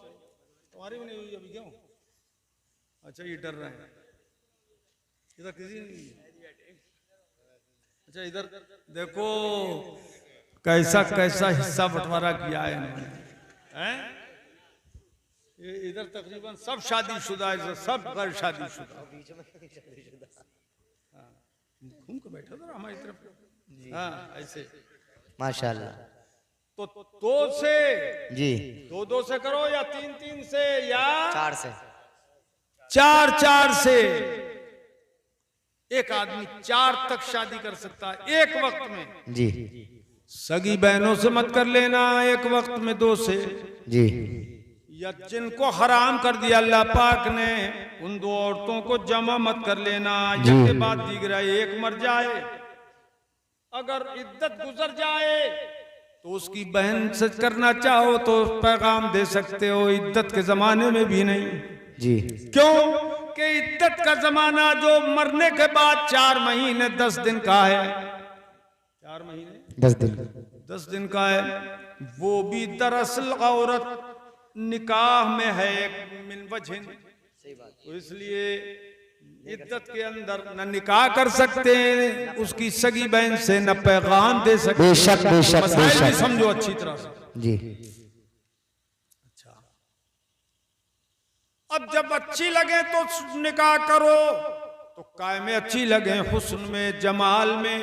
Speaker 1: तुम्हारी भी नहीं हुई अभी क्यों? अच्छा ये डर रहे हैं। इधर किसी नहीं है। अच्छा इधर देखो कैसा कैसा हिस्सा बंटवारा किया है इन्होंने। हैं? ये इधर तकरीबन सब शादीशुदा है, सब गैर शादीशुदा। हाँ घूम के बैठो जरा हमारी तरफ। हाँ ऐसे
Speaker 2: माशाअल्लाह।
Speaker 1: तो दो से
Speaker 2: जी
Speaker 1: दो से करो या तीन तीन से या
Speaker 2: चार से।
Speaker 1: चार से। एक आदमी चार तक शादी कर सकता है एक वक्त में।
Speaker 2: जी
Speaker 1: सगी बहनों से मत कर लेना एक वक्त में दो से।
Speaker 2: जी
Speaker 1: या जिनको हराम कर दिया अल्लाह पाक ने उन दो औरतों को जमा मत कर लेना। जिसके बाद दीगरा एक मर जाए, अगर इद्दत गुजर जाए तो उसकी बहन से करना चाहो तो पैगाम दे सकते हो। इद्दत के जमाने में भी नहीं।
Speaker 2: जी
Speaker 1: क्यों कि इद्दत का जमाना जो मरने के बाद 4 महीने 10 दिन का है। 4 महीने 10 दिन का है। वो भी दरअसल औरत निकाह में है मिन वजहिन। तो इसलिए इद्दत के अंदर न निकाह कर सकते हैं उसकी सगी बहन से, न पैगाम दे सकते।
Speaker 2: बेशक बेशक
Speaker 1: मसाइल भी
Speaker 2: बेशक।
Speaker 1: समझो अच्छी तरह से।
Speaker 2: जी
Speaker 1: अच्छा अब जब अच्छी लगे तो निकाह करो। तो कायमे अच्छी लगे, हुस्न में, जमाल में,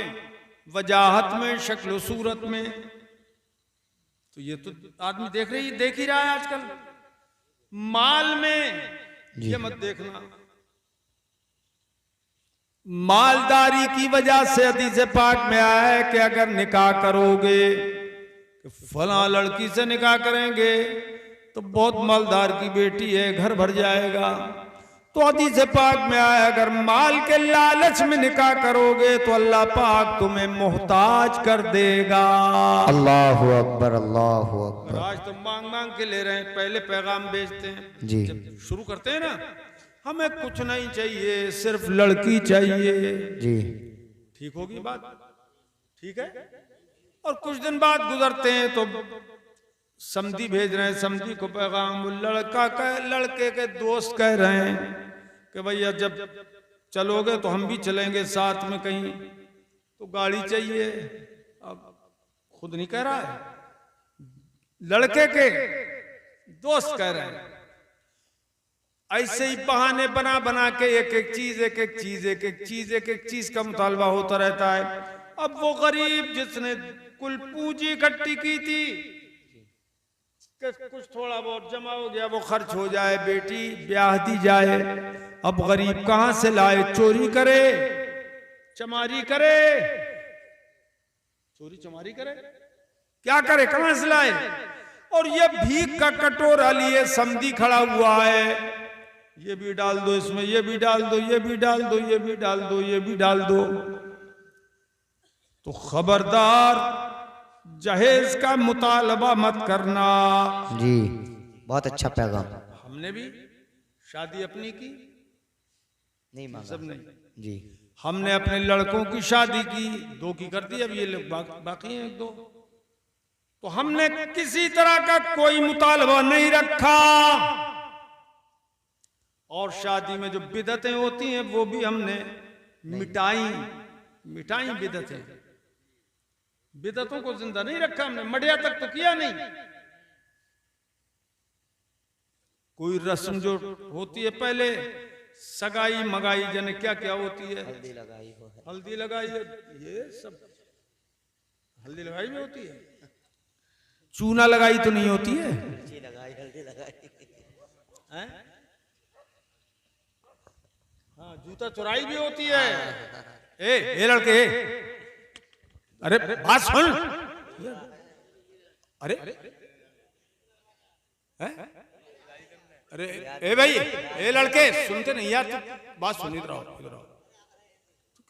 Speaker 1: वजाहत में, शक्ल सूरत में। तो ये तो आदमी देख ही रहा है आजकल। माल में ये मत देखना। मालदारी की वजह से हदीस पाक में आया है कि अगर निकाह करोगे, फला लड़की से निकाह करेंगे तो बहुत मालदार की बेटी है, घर भर जाएगा। तो हदीस पाक में आया अगर माल के लालच में निकाह करोगे तो अल्लाह पाक तुम्हें मोहताज कर देगा।
Speaker 2: अल्लाहु अकबर अल्लाहु अकबर।
Speaker 1: आज तो मांग मांग के ले रहे हैं, पहले पैगाम भेजते हैं।
Speaker 2: जी
Speaker 1: जब शुरू करते हैं ना, हमें कुछ नहीं चाहिए, सिर्फ लड़की चाहिए।
Speaker 2: जी
Speaker 1: ठीक होगी बात? ठीक है। और कुछ दिन बाद गुजरते हैं तो समधी भेज रहे हैं, समधी को पैगाम। लड़के के दोस्त कह रहे हैं कि भैया जब चलोगे तो हम भी चलेंगे साथ में कहीं, तो गाड़ी चाहिए। अब खुद नहीं कह रहा है, लड़के के दोस्त कह रहे हैं, ऐसे ही बहाने बना बना के एक एक चीज का मुतालबा होता रहता है। अब वो गरीब जिसने कुल पूंजी इकट्ठी की थी, कुछ थोड़ा बहुत जमा हो गया, वो खर्च हो जाए, बेटी ब्याह दी जाए। अब गरीब कहां से लाए? चोरी करे, चमारी करे, चोरी चमारी करे, क्या करे, कहां से लाए? और ये भीख का कटोरा लिए समधी खड़ा हुआ है, ये भी डाल दो इसमें, ये भी डाल दो, ये भी डाल दो, ये भी डाल दो, ये भी डाल दो। तो खबरदार जहेज का मुतालबा मत करना।
Speaker 2: जी, बहुत अच्छा पैगाम।
Speaker 1: हमने भी शादी अपनी की
Speaker 2: नहीं मांगा
Speaker 1: सब नहीं
Speaker 2: जी।
Speaker 1: हमने अपने लड़कों की शादी की, 2 की कर दी, अब ये लोग बाकी हैं 1-2। तो हमने किसी तरह का कोई मुतालबा नहीं रखा। और शादी में जो बिदतें होती हैं वो भी हमने मिटाई बिदतें। बिदतों को जिंदा नहीं रखा हमने, मडिया तक तो किया नहीं। कोई रस्म जो होती है पहले, सगाई मगाई जने क्या क्या होती है, हल्दी लगाई है, ये सब हल्दी लगाई में होती है। चूना लगाई तो नहीं होती है,
Speaker 2: हल्दी लगाई
Speaker 1: हैं? हाँ, जूता चुराई भी होती है। ए लड़के, अरे बात सुन, अरे अरे ए भाई, ए लड़के सुनते नहीं यार, तू बात सुन, इधर आओ।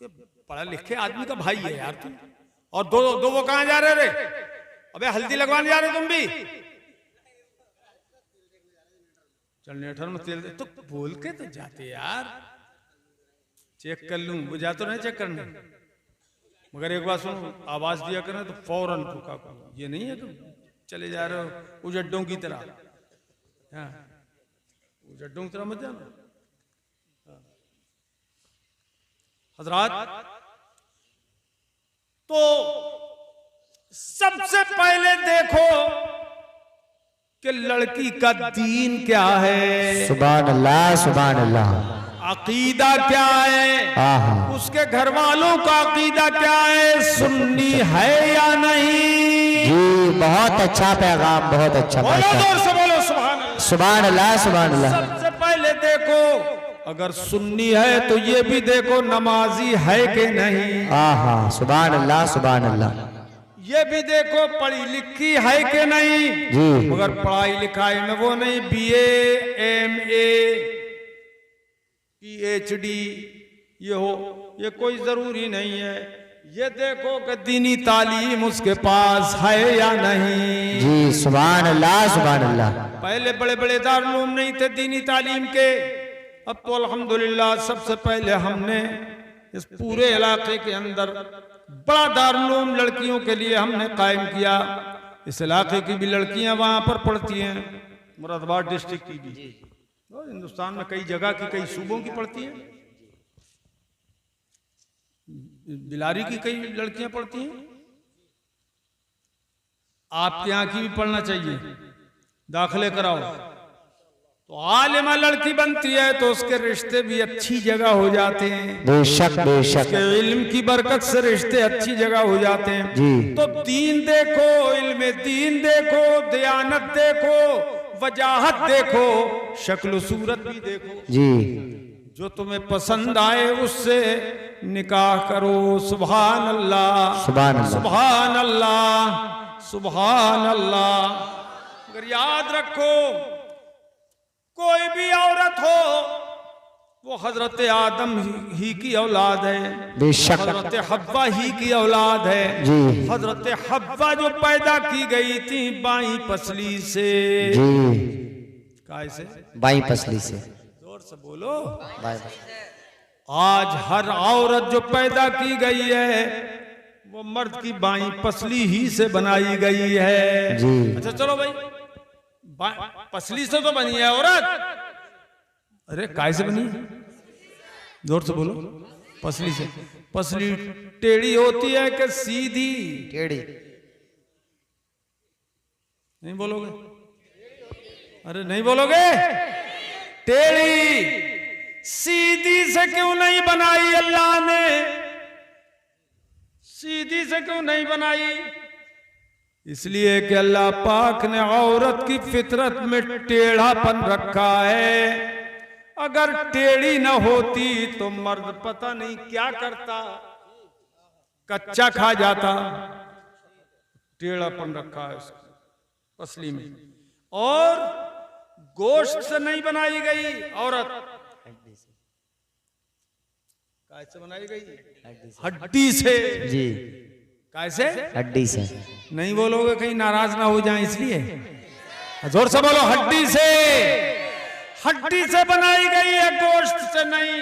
Speaker 1: तू पढ़ा लिखे आदमी का भाई है यार तू। और दो वो कहां जा रहे रे? अबे हल्दी लगवाने जा रहे तुम भी? जनरेटर में तेल तो बोल के तो जाते यार, चेक कर लूं, वो जा तो नहीं चेक करने, मगर एक बात सुनो, आवाज दिया करना तो फौरन रुका। ये नहीं है तुम चले जा रहे हो उजड्डों की तरह, हाँ, उजड्डों की तरह मत जाना। हजरात, तो सबसे पहले देखो कि लड़की का दीन क्या है।
Speaker 2: सुभान अल्लाह, सुभान अल्लाह।
Speaker 1: अकीदा क्या है, उसके घर वालों का अकीदा क्या है, सुन्नी है या नहीं।
Speaker 2: जी, बहुत अच्छा पैगाम, बहुत अच्छा।
Speaker 1: बोलो
Speaker 2: सुभान अल्लाह, सुभान अल्लाह।
Speaker 1: सबसे पहले देखो, अगर सुन्नी है तो ये भी देखो नमाजी है कि नहीं।
Speaker 2: सुभान अल्लाह, सुभान अल्लाह।
Speaker 1: ये भी देखो पढ़ी लिखी है कि नहीं
Speaker 2: जी।
Speaker 1: मगर पढ़ाई लिखाई में वो नहीं BA MA PhD ये हो, ये कोई जरूरी नहीं है। ये देखो कि दीनी तालीम उसके पास है या नहीं।
Speaker 2: जी, सुभान अल्लाह, सुभान अल्लाह।
Speaker 1: पहले बड़े बड़े दारुल नहीं थे दीनी तालीम के, अब तो अल्हम्दुलिल्लाह सबसे पहले हमने इस पूरे इलाके के अंदर बड़ा दारुल लड़कियों के लिए हमने कायम किया। इस इलाके की भी लड़कियां वहां पर पढ़ती हैं, मुरादाबाद डिस्ट्रिक्ट की भी, और हिंदुस्तान में कई जगह की, कई सूबों की पढ़ती हैं, बिलारी की कई लड़कियां पढ़ती हैं। आपके यहाँ की भी पढ़ना चाहिए, दाखिले कराओ। तो आलिमा लड़की बनती है तो उसके रिश्ते भी अच्छी जगह हो जाते हैं।
Speaker 2: बेशक बेशक,
Speaker 1: उसके इल्म की बरकत से रिश्ते अच्छी जगह हो जाते हैं
Speaker 2: जी।
Speaker 1: तो दीन देखो, इल्म दीन देखो, दयानत देखो, वजाहत देखो, शक्ल सूरत भी देखो
Speaker 2: जी।
Speaker 1: जो तुम्हें पसंद आए उससे निकाह करो। सुभान अल्लाह,
Speaker 2: सुभान अल्लाह,
Speaker 1: सुभान अल्लाह, सुभान अल्लाह। अगर याद रखो कोई भी औरत हो वो हजरत आदम ही की औलाद है,
Speaker 2: बेशक
Speaker 1: हजरत हव्वा ही की औलाद है
Speaker 2: जी।
Speaker 1: हजरत हव्वा जो पैदा की गई थी बाई पसली से,
Speaker 2: जी,
Speaker 1: काय से?
Speaker 2: बाई पसली से।
Speaker 1: जोर से बोलो।
Speaker 2: बाई।
Speaker 1: आज हर औरत जो पैदा की गई है वो मर्द की बाई पसली ही से बनाई गई है
Speaker 2: जी।
Speaker 1: अच्छा चलो भाई, पसली से तो बनी है औरत, अरे काय से बनी? जोर से बोलो। पसली से। पसली टेढ़ी होती है कि सीधी?
Speaker 2: टेढ़ी।
Speaker 1: नहीं बोलोगे? अरे नहीं बोलोगे? टेढ़ी सीधी से क्यों नहीं बनाई अल्लाह ने? सीधी से क्यों नहीं बनाई? इसलिए कि अल्लाह पाक ने औरत की फितरत में टेढ़ापन रखा है। अगर टेढ़ी न होती तो मर्द पता नहीं क्या करता, कच्चा खा जाता। टेढ़ापन रखा है उसको पसली में। और गोश्त से नहीं बनाई गई औरत, कैसे बनाई गई? हड्डी से
Speaker 2: जी।
Speaker 1: कैसे?
Speaker 2: हड्डी से।
Speaker 1: नहीं बोलोगे कहीं नाराज ना हो जाए, इसलिए जोर से बोलो। हड्डी से, हड्डी से बनाई गई है, गोश्त से नहीं।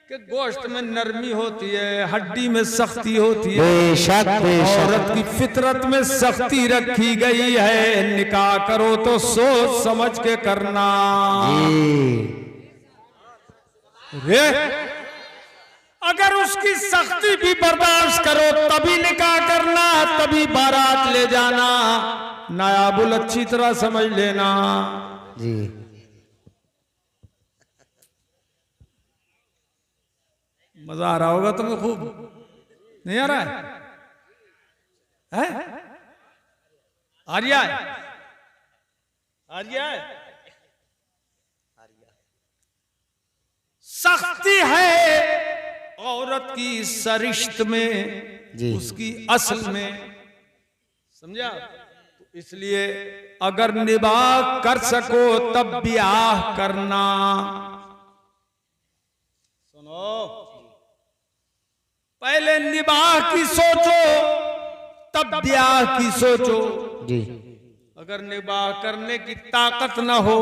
Speaker 1: कि गोश्त में नरमी होती है, हड्डी में सख्ती होती है।
Speaker 2: बेशक बेशक।
Speaker 1: औरत की फितरत में सख्ती रखी गई है। निकाह करो तो सोच समझ के करना। रे अगर उसकी सख्ती भी बर्दाश्त करो तभी निकाह करना, तभी बारात ले जाना। नायाबुल अच्छी तरह समझ लेना
Speaker 2: जी।
Speaker 1: मजा आ रहा होगा तुम्हें खूब? नहीं आ रहा है? आर्या है? आर्या है? सख्ती है औरत की सरिश्त में
Speaker 2: जी।
Speaker 1: उसकी असल में, समझा? तो इसलिए अगर निबाह कर सको तब ब्याह करना। सुनो, पहले निबाह की सोचो तब ब्याह की सोचो
Speaker 2: जी।
Speaker 1: अगर निबाह करने की ताकत न हो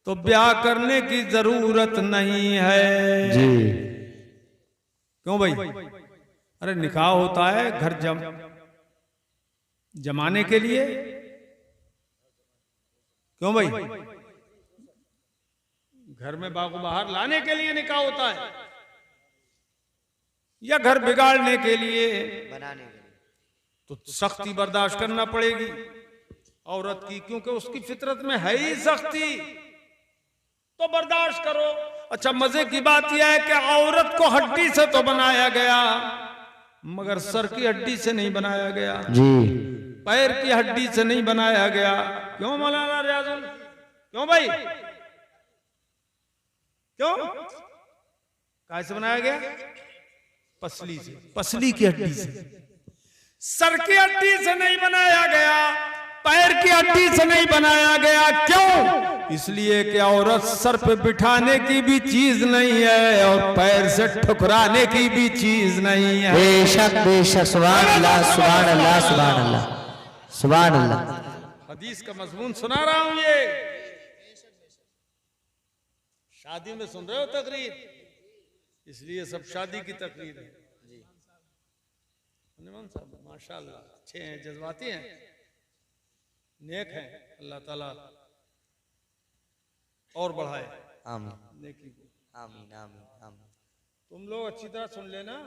Speaker 1: तो ब्याह करने की जरूरत नहीं है
Speaker 2: जी।
Speaker 1: क्यों भाई? अरे निकाह होता है घर जमाने के लिए, क्यों भाई? घर में बागो बाहर लाने के लिए निकाह होता है या घर बिगाड़ने के लिए,
Speaker 2: बनाने के लिए?
Speaker 1: तो सख्ती बर्दाश्त करना पड़ेगी औरत की, क्योंकि उसकी फितरत में है ही सख्ती, तो बर्दाश्त करो। अच्छा, मजे की बात यह है कि औरत को हड्डी से तो बनाया गया मगर सर की हड्डी से नहीं बनाया गया
Speaker 2: जी।
Speaker 1: पैर की हड्डी से नहीं बनाया गया। क्यों मौलाना रियाजुल? क्यों भाई? क्यों? कैसे बनाया गया? पसली से, पसली की हड्डी से। सर की हड्डी से नहीं बनाया गया, पैर की हड्डी से नहीं बनाया गया। क्यों? इसलिए कि औरत सर पे बिठाने की भी चीज नहीं है और पैर से ठुकराने की भी चीज नहीं है।
Speaker 2: बेशक बेशक। सुभान अल्लाह, सुभान अल्लाह, सुभान अल्लाह, सुभान अल्लाह।
Speaker 1: हदीस का मजमून सुना रहा हूं। ये शादी में सुन रहे हो तकरीर, इसलिए सब शादी की तकरीर है। साहब माशाल्लाह अच्छे हैं, जज्बाती हैं, नेक हैं। अल्लाह ताला और बढ़ाए
Speaker 2: आमीन
Speaker 1: नेकी को।
Speaker 2: आमीन आमीन आमीन।
Speaker 1: तुम लोग अच्छी तरह सुन लेना।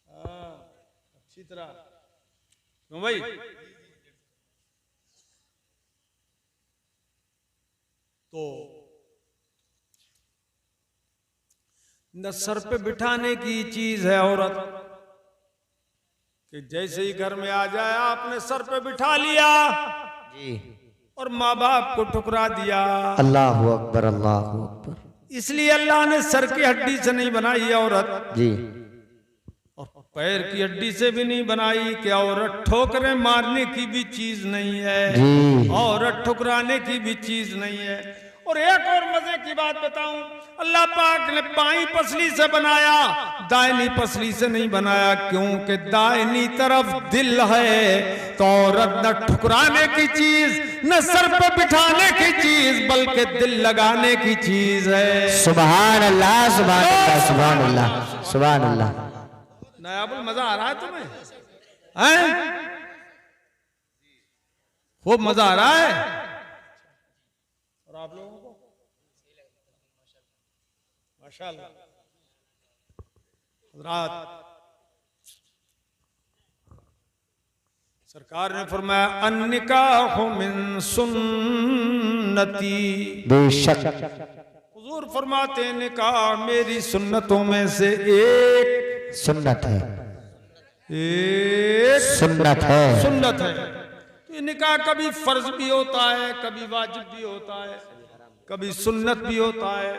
Speaker 1: हाँ, अच्छी तरह। क्यों भाई? तो न सर पे बिठाने की चीज है औरत, कि जैसे ही घर में आ जाए आपने सर पे बिठा लिया
Speaker 2: जी।
Speaker 1: और माँ बाप को ठुकरा दिया।
Speaker 2: अल्लाहु अकबर, अल्लाहु अकबर।
Speaker 1: इसलिए अल्लाह ने सर की हड्डी से नहीं बनाई औरत
Speaker 2: जी।
Speaker 1: और पैर की हड्डी से भी नहीं बनाई कि औरत ठोकरें मारने की भी चीज नहीं है
Speaker 2: जी।
Speaker 1: औरत ठुकराने की भी चीज नहीं है। और एक और मजे की बात बताऊं, अल्लाह पाक ने बाईं पसली से बनाया, दाहिनी पसली से नहीं बनाया। क्योंकि दाहिनी तरफ दिल है तो औरत न ठुकराने की चीज न सर पे बिठाने की चीज बल्कि दिल लगाने की चीज है।
Speaker 2: सुभान अल्लाह, सुभान अल्लाह, सुभान अल्लाह, सुभान अल्लाह।
Speaker 1: नायाबुल मजा आ रहा है तुम्हें? हैं? खूब मजा आ रहा है। और आप लोगों को माशाल्लाह। हज़रात सरकार ने फरमाया अन्निकाहु मिन सुन्नती,
Speaker 2: बेशक
Speaker 1: हुजूर फरमाते हैं निकाह मेरी सुन्नतों में से एक
Speaker 2: सुन्नत है,
Speaker 1: एक
Speaker 2: सुन्नत है।
Speaker 1: सुन्नत है। तो ये निकाह कभी फर्ज भी होता है, कभी वाजिब भी होता है, कभी सुन्नत भी होता है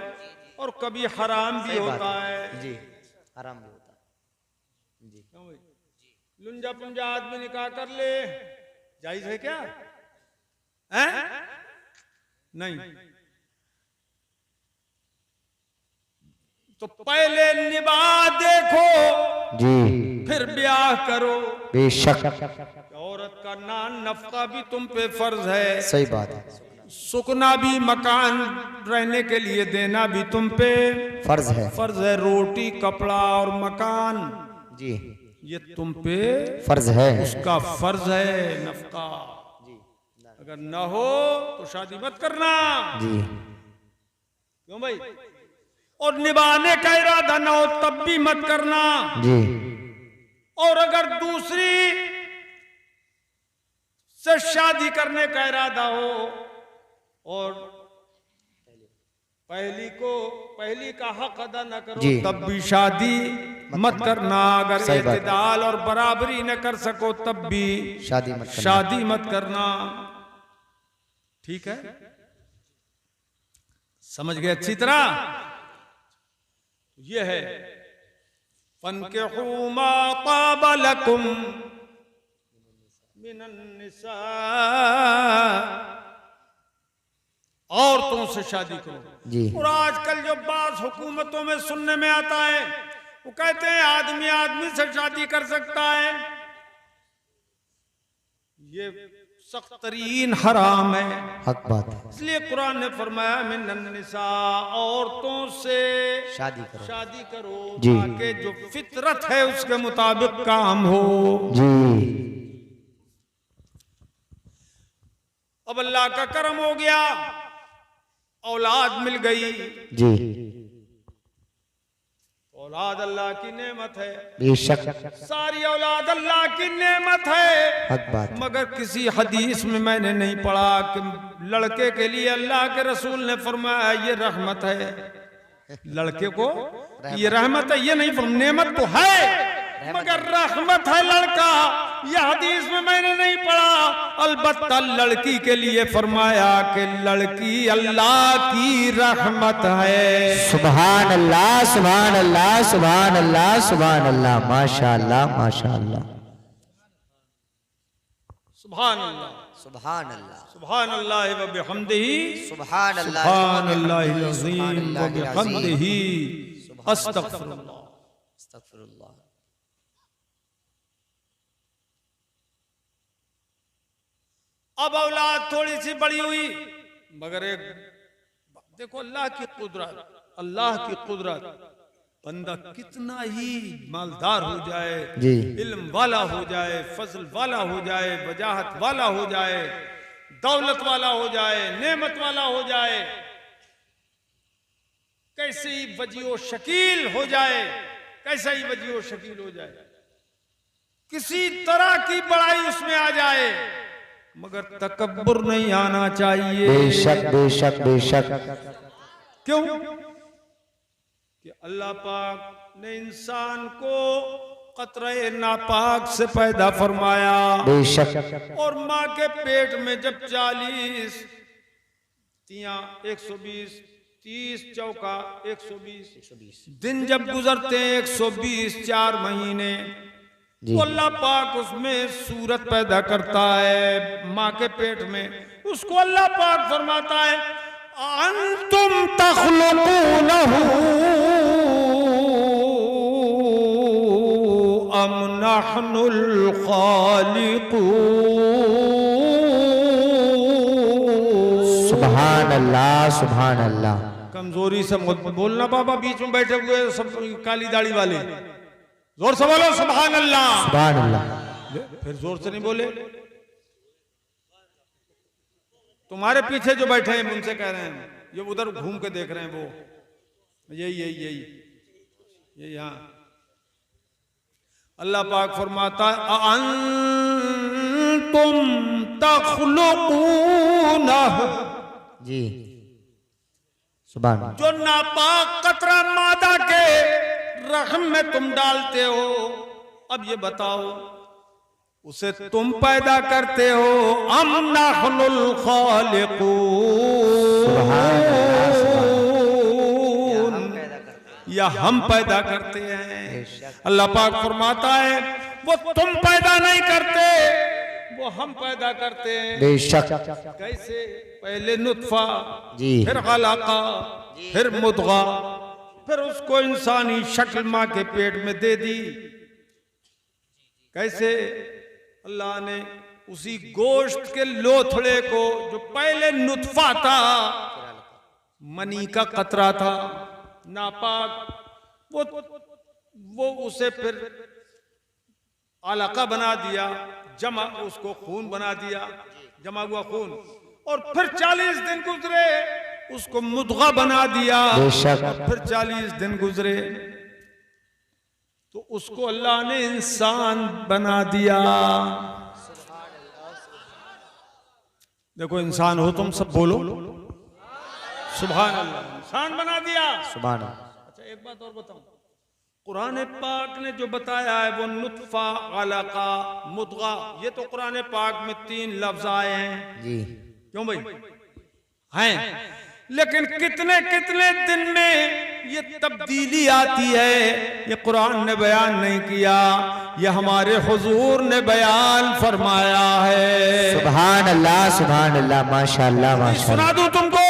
Speaker 1: और कभी हराम भी होता है
Speaker 2: जी, हराम भी होता है जी।
Speaker 1: क्यों भाई? लुंजा पुंजा आदमी निकाह कर ले, जायज है क्या? हैं? नहीं। तो पहले निबाह देखो
Speaker 2: जी,
Speaker 1: फिर ब्याह करो।
Speaker 2: बेशक
Speaker 1: औरत का नान नफका भी तुम पे फर्ज है,
Speaker 2: सही बात है,
Speaker 1: सुकना भी, मकान रहने के लिए देना भी तुम पे
Speaker 2: फर्ज है
Speaker 1: फर्ज है। रोटी कपड़ा और मकान
Speaker 2: जी,
Speaker 1: ये तुम पे
Speaker 2: फर्ज है
Speaker 1: उसका फर्ज है नफका। अगर न हो तो शादी मत करना।
Speaker 2: जी,
Speaker 1: क्यों भाई? और निभाने का इरादा न हो तब भी मत करना।
Speaker 2: जी,
Speaker 1: और अगर दूसरी से शादी करने का इरादा हो और पहली का हक अदा न करो
Speaker 2: जी।
Speaker 1: तब भी शादी मत करना। अगर
Speaker 2: सही बात है।
Speaker 1: इत्तेदाल और बराबरी न कर सको तब भी शादी मत करना। ठीक है, समझ गए अच्छी तरह? ये है फन्किहू मा ताब लकुम मिनन निसा, औरतों से शादी करो
Speaker 2: जी।
Speaker 1: और आजकल जो बात हुकूमतों में सुनने में आता है वो कहते हैं आदमी आदमी से शादी कर सकता है। ये सख्त तरीन हराम है,
Speaker 2: हक बात है,
Speaker 1: इसलिए कुरान ने फरमाया मिनन निसा, औरतों से
Speaker 2: शादी करो
Speaker 1: जी,
Speaker 2: जी।
Speaker 1: ताकि जो फितरत है उसके मुताबिक काम हो
Speaker 2: जी।
Speaker 1: अब अल्लाह का करम हो गया, औलाद मिल गई।
Speaker 2: जी,
Speaker 1: औलाद अल्लाह की नेमत है,
Speaker 2: बेशक
Speaker 1: सारी औलाद अल्लाह की नेमत है।
Speaker 2: हक बात है।
Speaker 1: मगर किसी हदीस में मैंने नहीं पढ़ा कि लड़के के लिए अल्लाह के रसूल ने फरमाया ये रहमत है, लड़के को ये रहमत है। ये नहीं फरमाया, नेमत तो है मगर रहमत है लड़का, यह हदीस में मैंने नहीं पढ़ा। अलबत्ता लड़की के लिए फरमाया कि लड़की अल्लाह की रहमत है।
Speaker 2: सुभान अल्लाह, सुभान अल्लाह, सुभान अल्लाह, सुभान अल्लाह, माशाअल्लाह, माशाअल्लाह,
Speaker 1: सुभान अल्लाह,
Speaker 2: सुभान अल्लाह,
Speaker 1: सुभान अल्लाह व बिहम्दिही,
Speaker 2: सुभान अल्लाह,
Speaker 1: सुभान अल्लाहिल अज़ीम व बिहम्दिही, अस्तगफिरुल्लाह।
Speaker 2: अस्तगफिरुल्लाह।
Speaker 1: अब औलाद थोड़ी सी बड़ी हुई मगर एक देखो अल्लाह की कुदरत, अल्लाह की कुदरत। बंदा कितना ही मालदार हो जाए,
Speaker 2: जी।
Speaker 1: इल्म वाला हो जाए, फजल वाला हो जाए, वजाहत वाला हो जाए, दौलत वाला हो जाए, नेमत वाला हो जाए, कैसे ही वजीओ शकील हो जाए, कैसा ही वजीओ शकील हो जाए, किसी तरह की बड़ाई उसमें आ जाए, मगर तकब्बुर नहीं आना चाहिए।
Speaker 2: बेशक, बेशक, बेशक।
Speaker 1: क्यों? कि अल्लाह पाक ने इंसान को कतरे नापाक से पैदा फरमाया।
Speaker 2: बेशक।
Speaker 1: और माँ के पेट में जब 40 तियां 120 30 चौका 120 दिन जब गुजरते हैं, 120 4 महीने, तो अल्लाह पाक उसमें सूरत पैदा करता है माँ के पेट में। उसको अल्लाह पाक फरमाता है अंतुम तख्लुकूनहु अम नहनुल खालिकून।
Speaker 2: सुभान अल्लाह, सुभान अल्लाह।
Speaker 1: कमजोरी से मत बोलना बाबा, बीच में बैठे हुए सब काली दाढ़ी वाले, जोर से बोलो सुभान अल्लाह,
Speaker 2: सुभान अल्लाह।
Speaker 1: फिर जोर से नहीं बोले। तुम्हारे पीछे जो बैठे हैं उनसे कह रहे हैं, ये उधर घूम के देख रहे हैं, वो यही यहाँ। अल्लाह पाक फरमाता है कुंतुम तख्लुकूनह,
Speaker 2: जी सुभान अल्लाह।
Speaker 1: जो नापाक कतरा मादा के रहम में तुम डालते हो, अब ये बताओ उसे तुम पैदा करते हो अम नहनुल खालिकून, या हम पैदा करते हैं। अल्लाह पाक फरमाता है वो तुम पैदा नहीं करते, वो हम पैदा करते हैं।
Speaker 2: बेशक।
Speaker 1: कैसे? पहले नुत्फा,
Speaker 2: जी
Speaker 1: फिर गलाका, फिर मुद्गा, फिर उसको इंसानी शक्ल माँ के पेट में दे दी। कैसे? अल्लाह ने उसी गोश्त के लोथड़े को, जो पहले नुत्फा था, मनी का कतरा था, नापाक, वो उसे फिर अलका बना दिया, जमा, उसको खून बना दिया, जमा हुआ खून, और फिर 40 दिन गुजरे उसको मुद्गा बना दिया, फिर 40 दिन गुजरे तो उसको अल्लाह ने इंसान बना दिया। देखो इंसान हो तुम सब, बोलो सुभान अल्लाह। इंसान बना दिया,
Speaker 2: सुभान अल्लाह।
Speaker 1: अच्छा एक बात और बताऊं, कुरान पाक ने जो बताया है वो नुत्फा, अलका, मुद्गा, ये तो कुरान पाक में 3 लफ्ज आए हैं।
Speaker 2: जी
Speaker 1: क्यों भाई? हैं, लेकिन कितने कितने दिन में ये तब्दीली आती है, ये कुरान ने बयान नहीं किया, ये हमारे हुजूर ने बयान फरमाया है।
Speaker 2: सुभान अल्लाह, सुभान अल्लाह, माशाअल्लाह, माशाअल्लाह।
Speaker 1: सुना दूं तुमको,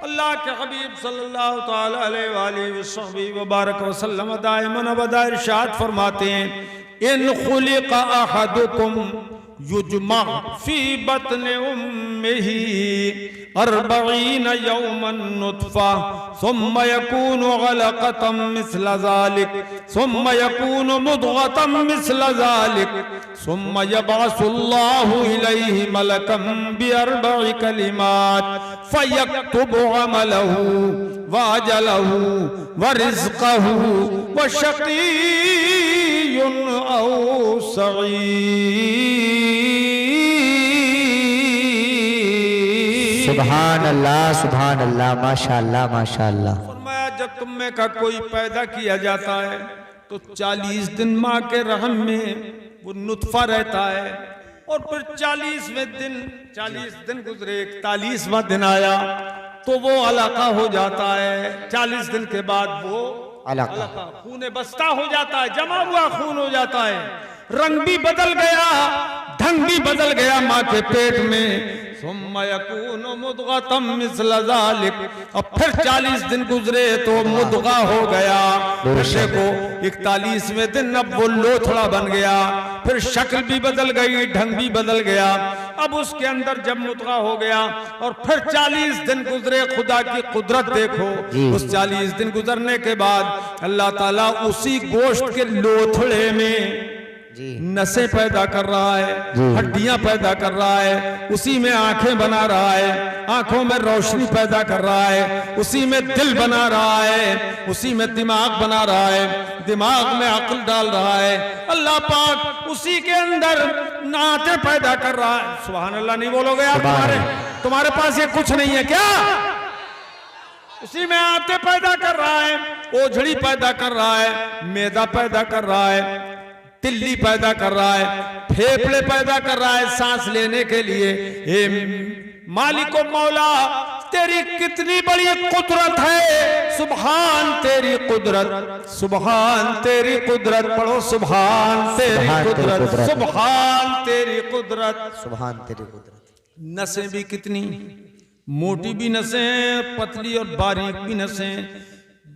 Speaker 1: अल्लाह के हबीब सल्लल्लाहु ताला अलैहि वसल्लम वसल्लम दाइमन अबदा इरशाद फरमाते हैं, इन खुलिक़ अहदुकुम युजमा फी बत्न उम्मिही 40 यौमन नुत्फा सुम्मा यकूनु अलक़तम मिस्ल ज़ालिक सुम्मा यकूनु मुद्ग़तम मिस्ल ज़ालिक सुम्मा यबअसुल्लाहु इलैहि मलकम बिअरबइ कलिमात फयक्तुबु अमलहु व अजलहु व रिज़्क़हु व शक़िय्युन औ सईद।
Speaker 2: सुभान अल्लाह, सुभान अल्लाह, माशाअल्लाह, माशाअल्लाह।
Speaker 1: फरमाया जब तुम में का कोई पैदा किया जाता है तो 40 दिन माँ के रहम में वो नुत्फा रहता है, और फिर 40वें दिन, 40 दिन गुजरे, 41वां दिन आया तो वो अलका हो जाता है। 40 दिन के बाद वो अलका, खून बस्ता हो जाता है, जमा हुआ खून हो जाता है, रंग भी बदल गया, ढंग भी बदल गया माँ के पेट में। सुम्मा यकूनु मुद्ग़तम मिस्ल ज़ालिक, अब फिर 40 दिन गुजरे तो मुद्गा हो गया। देखो 41वें दिन अब वो लोथड़ा बन गया, फिर शक्ल भी बदल गई, ढंग भी बदल गया। अब उसके अंदर जब मुद्गा हो गया और फिर 40 दिन गुजरे, खुदा की कुदरत देखो, उस 40 दिन गुजरने के बाद अल्लाह ताला उसी गोश्त के लोथड़े में नसें पैदा कर रहा है, हड्डियां पैदा कर रहा है, उसी में आंखें बना रहा है, आंखों में रोशनी पैदा कर रहा है, उसी में दिल बना रहा है, उसी में दिमाग बना रहा है, दिमाग में अक्ल डाल रहा है। अल्लाह पाक उसी के अंदर नाते पैदा कर रहा है। सुभान अल्लाह नहीं बोलोगे आप? तुम्हारे पास ये कुछ नहीं है क्या? उसी में आते पैदा कर रहा है, ओझड़ी पैदा कर रहा है, मैदा पैदा कर रहा है, तिल्ली पैदा कर रहा है, फेफड़े पैदा कर रहा है सांस लेने के लिए। हे मालिको मौला, तेरी कितनी बड़ी कुदरत है, सुभान तेरी कुदरत, सुभान तेरी कुदरत, पढ़ो सुभान तेरी कुदरत, सुभान तेरी कुदरत, सुभान तेरी कुदरत। नसें भी कितनी मोटी भी नसें, पतली और बारीक भी नसें,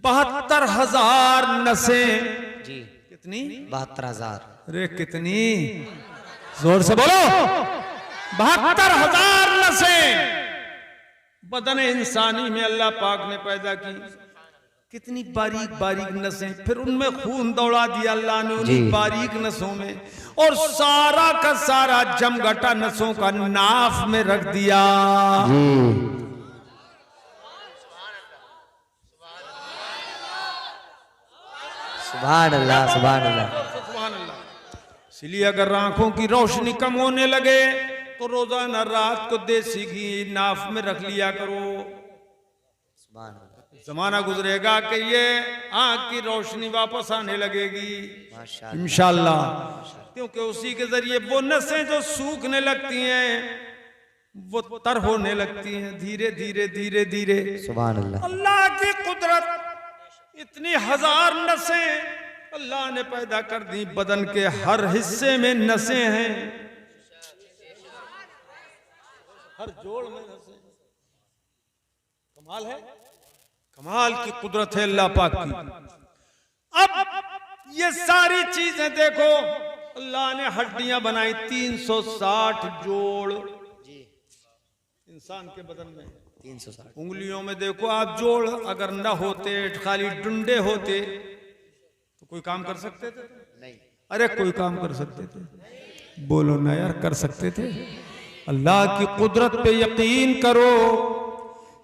Speaker 1: 72,000 नसें। जी कितनी? 72,000। अरे कितनी, जोर से बोलो। 72,000 नसें बदन इंसानी में अल्लाह पाक ने पैदा की। कितनी बारीक बारीक नसें, फिर उनमें खून दौड़ा दिया अल्लाह ने उन्हीं बारीक नसों में, और सारा का सारा जमघटा नसों का नाफ में रख दिया।
Speaker 2: सुभान अल्लाह, सुभान अल्लाह,
Speaker 1: इसलिए अगर आंखों की रोशनी कम होने लगे तो रोजाना रात को देसी घी नाफ में रख लिया करो। जमाना गुजरेगा कि ये आंख की रोशनी वापस आने लगेगी इंशाअल्लाह, क्योंकि उसी के जरिए वो नसें जो सूखने लगती हैं वो तर होने लगती हैं धीरे धीरे धीरे धीरे।
Speaker 2: सुभान अल्लाह।
Speaker 1: अल्लाह की कुदरत, इतनी हजार नसें अल्लाह ने पैदा कर दी, बदन के हर हिस्से में नसें हैं, हर जोड़ में नसें। कमाल है, कमाल की कुदरत है अल्लाह पाक की। अब ये सारी चीजें देखो, अल्लाह ने हड्डियां बनाई 360 जोड़ इंसान के बदन में
Speaker 2: 360।
Speaker 1: उंगलियों में देखो आप जोड़, अगर न होते खाली डंडे होते तो कोई काम कर सकते थे?
Speaker 2: नहीं।
Speaker 1: अरे कोई काम कर सकते थे? बोलो ना यार, कर सकते थे। अल्लाह की कुदरत पे यकीन करो,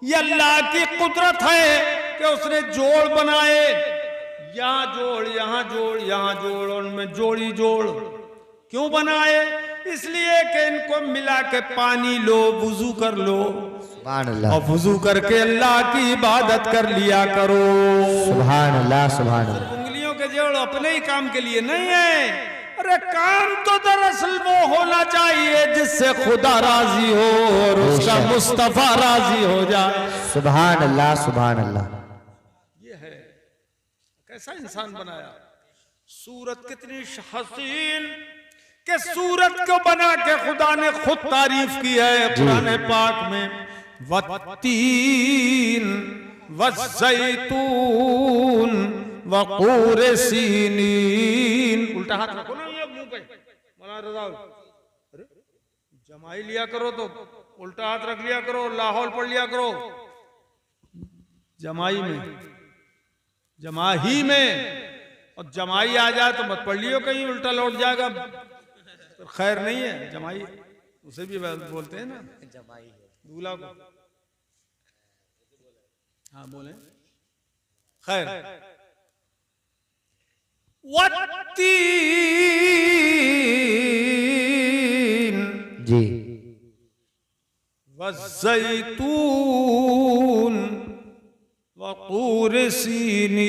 Speaker 1: ये अल्लाह की कुदरत है कि उसने जोड़ बनाए, यहाँ जोड़ यहाँ जोड़ यहाँ जोड़, उनमें जोड़ी जोड़ क्यों बनाए? इसलिए कि इनको मिला के पानी लो, वुजू कर लो,
Speaker 2: सुभान अल्लाह।
Speaker 1: और वुजू करके अल्लाह की इबादत कर लिया करो।
Speaker 2: सुभान अल्लाह, सुभान अल्लाह।
Speaker 1: उंगलियों के जोड़ अपने ही काम के लिए नहीं है, अरे काम तो दरअसल वो होना चाहिए जिससे खुदा राजी हो और उसका मुस्तफा राजी हो जाए।
Speaker 2: सुभान अल्लाह, सुभान अल्लाह।
Speaker 1: ये है कैसा इंसान बनाया, सूरत कितनी हसीन के सूरत को बना के खुदा ने खुद तारीफ की है कुरान पाक में, वत्तीन वज़ैतून वक़ूर सीनीन। उल्टा हाथ रखो ना ये मुंह पे, मौलाना रज़ा, अरे जमाई लिया करो तो उल्टा हाथ रख लिया करो, लाहौल पढ़ लिया करो। जमाई में, जमाही में, और जमाई आ जाए तो मत पढ़ लियो, कहीं उल्टा लौट जाएगा, खैर नहीं है। जमाई उसे भी बोलते हैं ना,
Speaker 2: जमाई
Speaker 1: दूल्हा को। हाँ बोले, खैर। वत्तीन
Speaker 2: जी,
Speaker 1: वज़ैतून वक़ूर सीनीन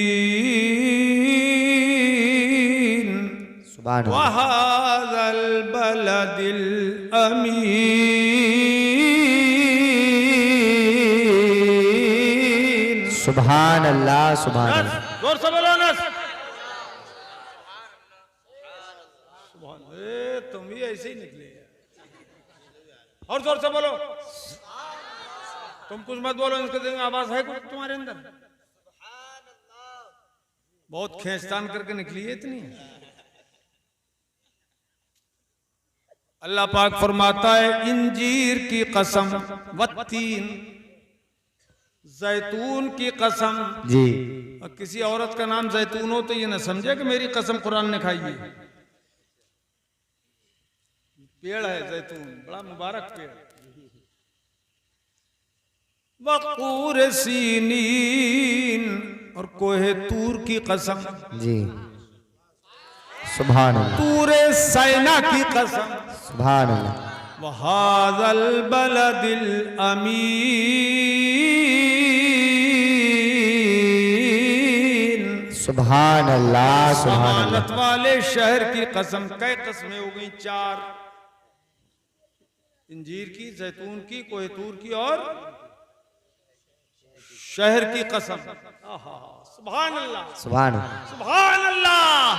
Speaker 2: सुभान अल्लाह।
Speaker 1: वहाज़ल बलदिल अमीन।
Speaker 2: सुभान अल्लाह, सुभान अल्लाह।
Speaker 1: जोर से बोलो नस। तुम भी ऐसे ही निकले, और जोर से बोलो। तुम कुछ मत बोलो, इसके आवाज है कुछ तुम्हारे अंदर? बहुत खींचतान करके निकली है इतनी। अल्लाह पाक फरमाता है, इंजीर की कसम, वत्तीन जैतून की कसम।
Speaker 2: जी,
Speaker 1: और किसी औरत का नाम जैतून हो तो ये ना समझे कि मेरी कसम कुरान ने खाई है। पेड़ है जैतून, बड़ा मुबारक पेड़। वक़ूर सीनीन, और कोहे तूर की कसम।
Speaker 2: जी, सुभान अल्लाह।
Speaker 1: तूरे सैना की कसम।
Speaker 2: सुभान अल्लाह।
Speaker 1: वहाज़ल बलदिल अमीन।
Speaker 2: सुभान अल्लाह, सुभान अल्लाह।
Speaker 1: अमानत वाले शहर की कसम। कई कसमें हो गई? 4। इंजीर की, जैतून की, कोहे तूर की और शहर की कसम। सुभान अल्लाह,
Speaker 2: सुभान अल्लाह।
Speaker 1: सुभान अल्लाह।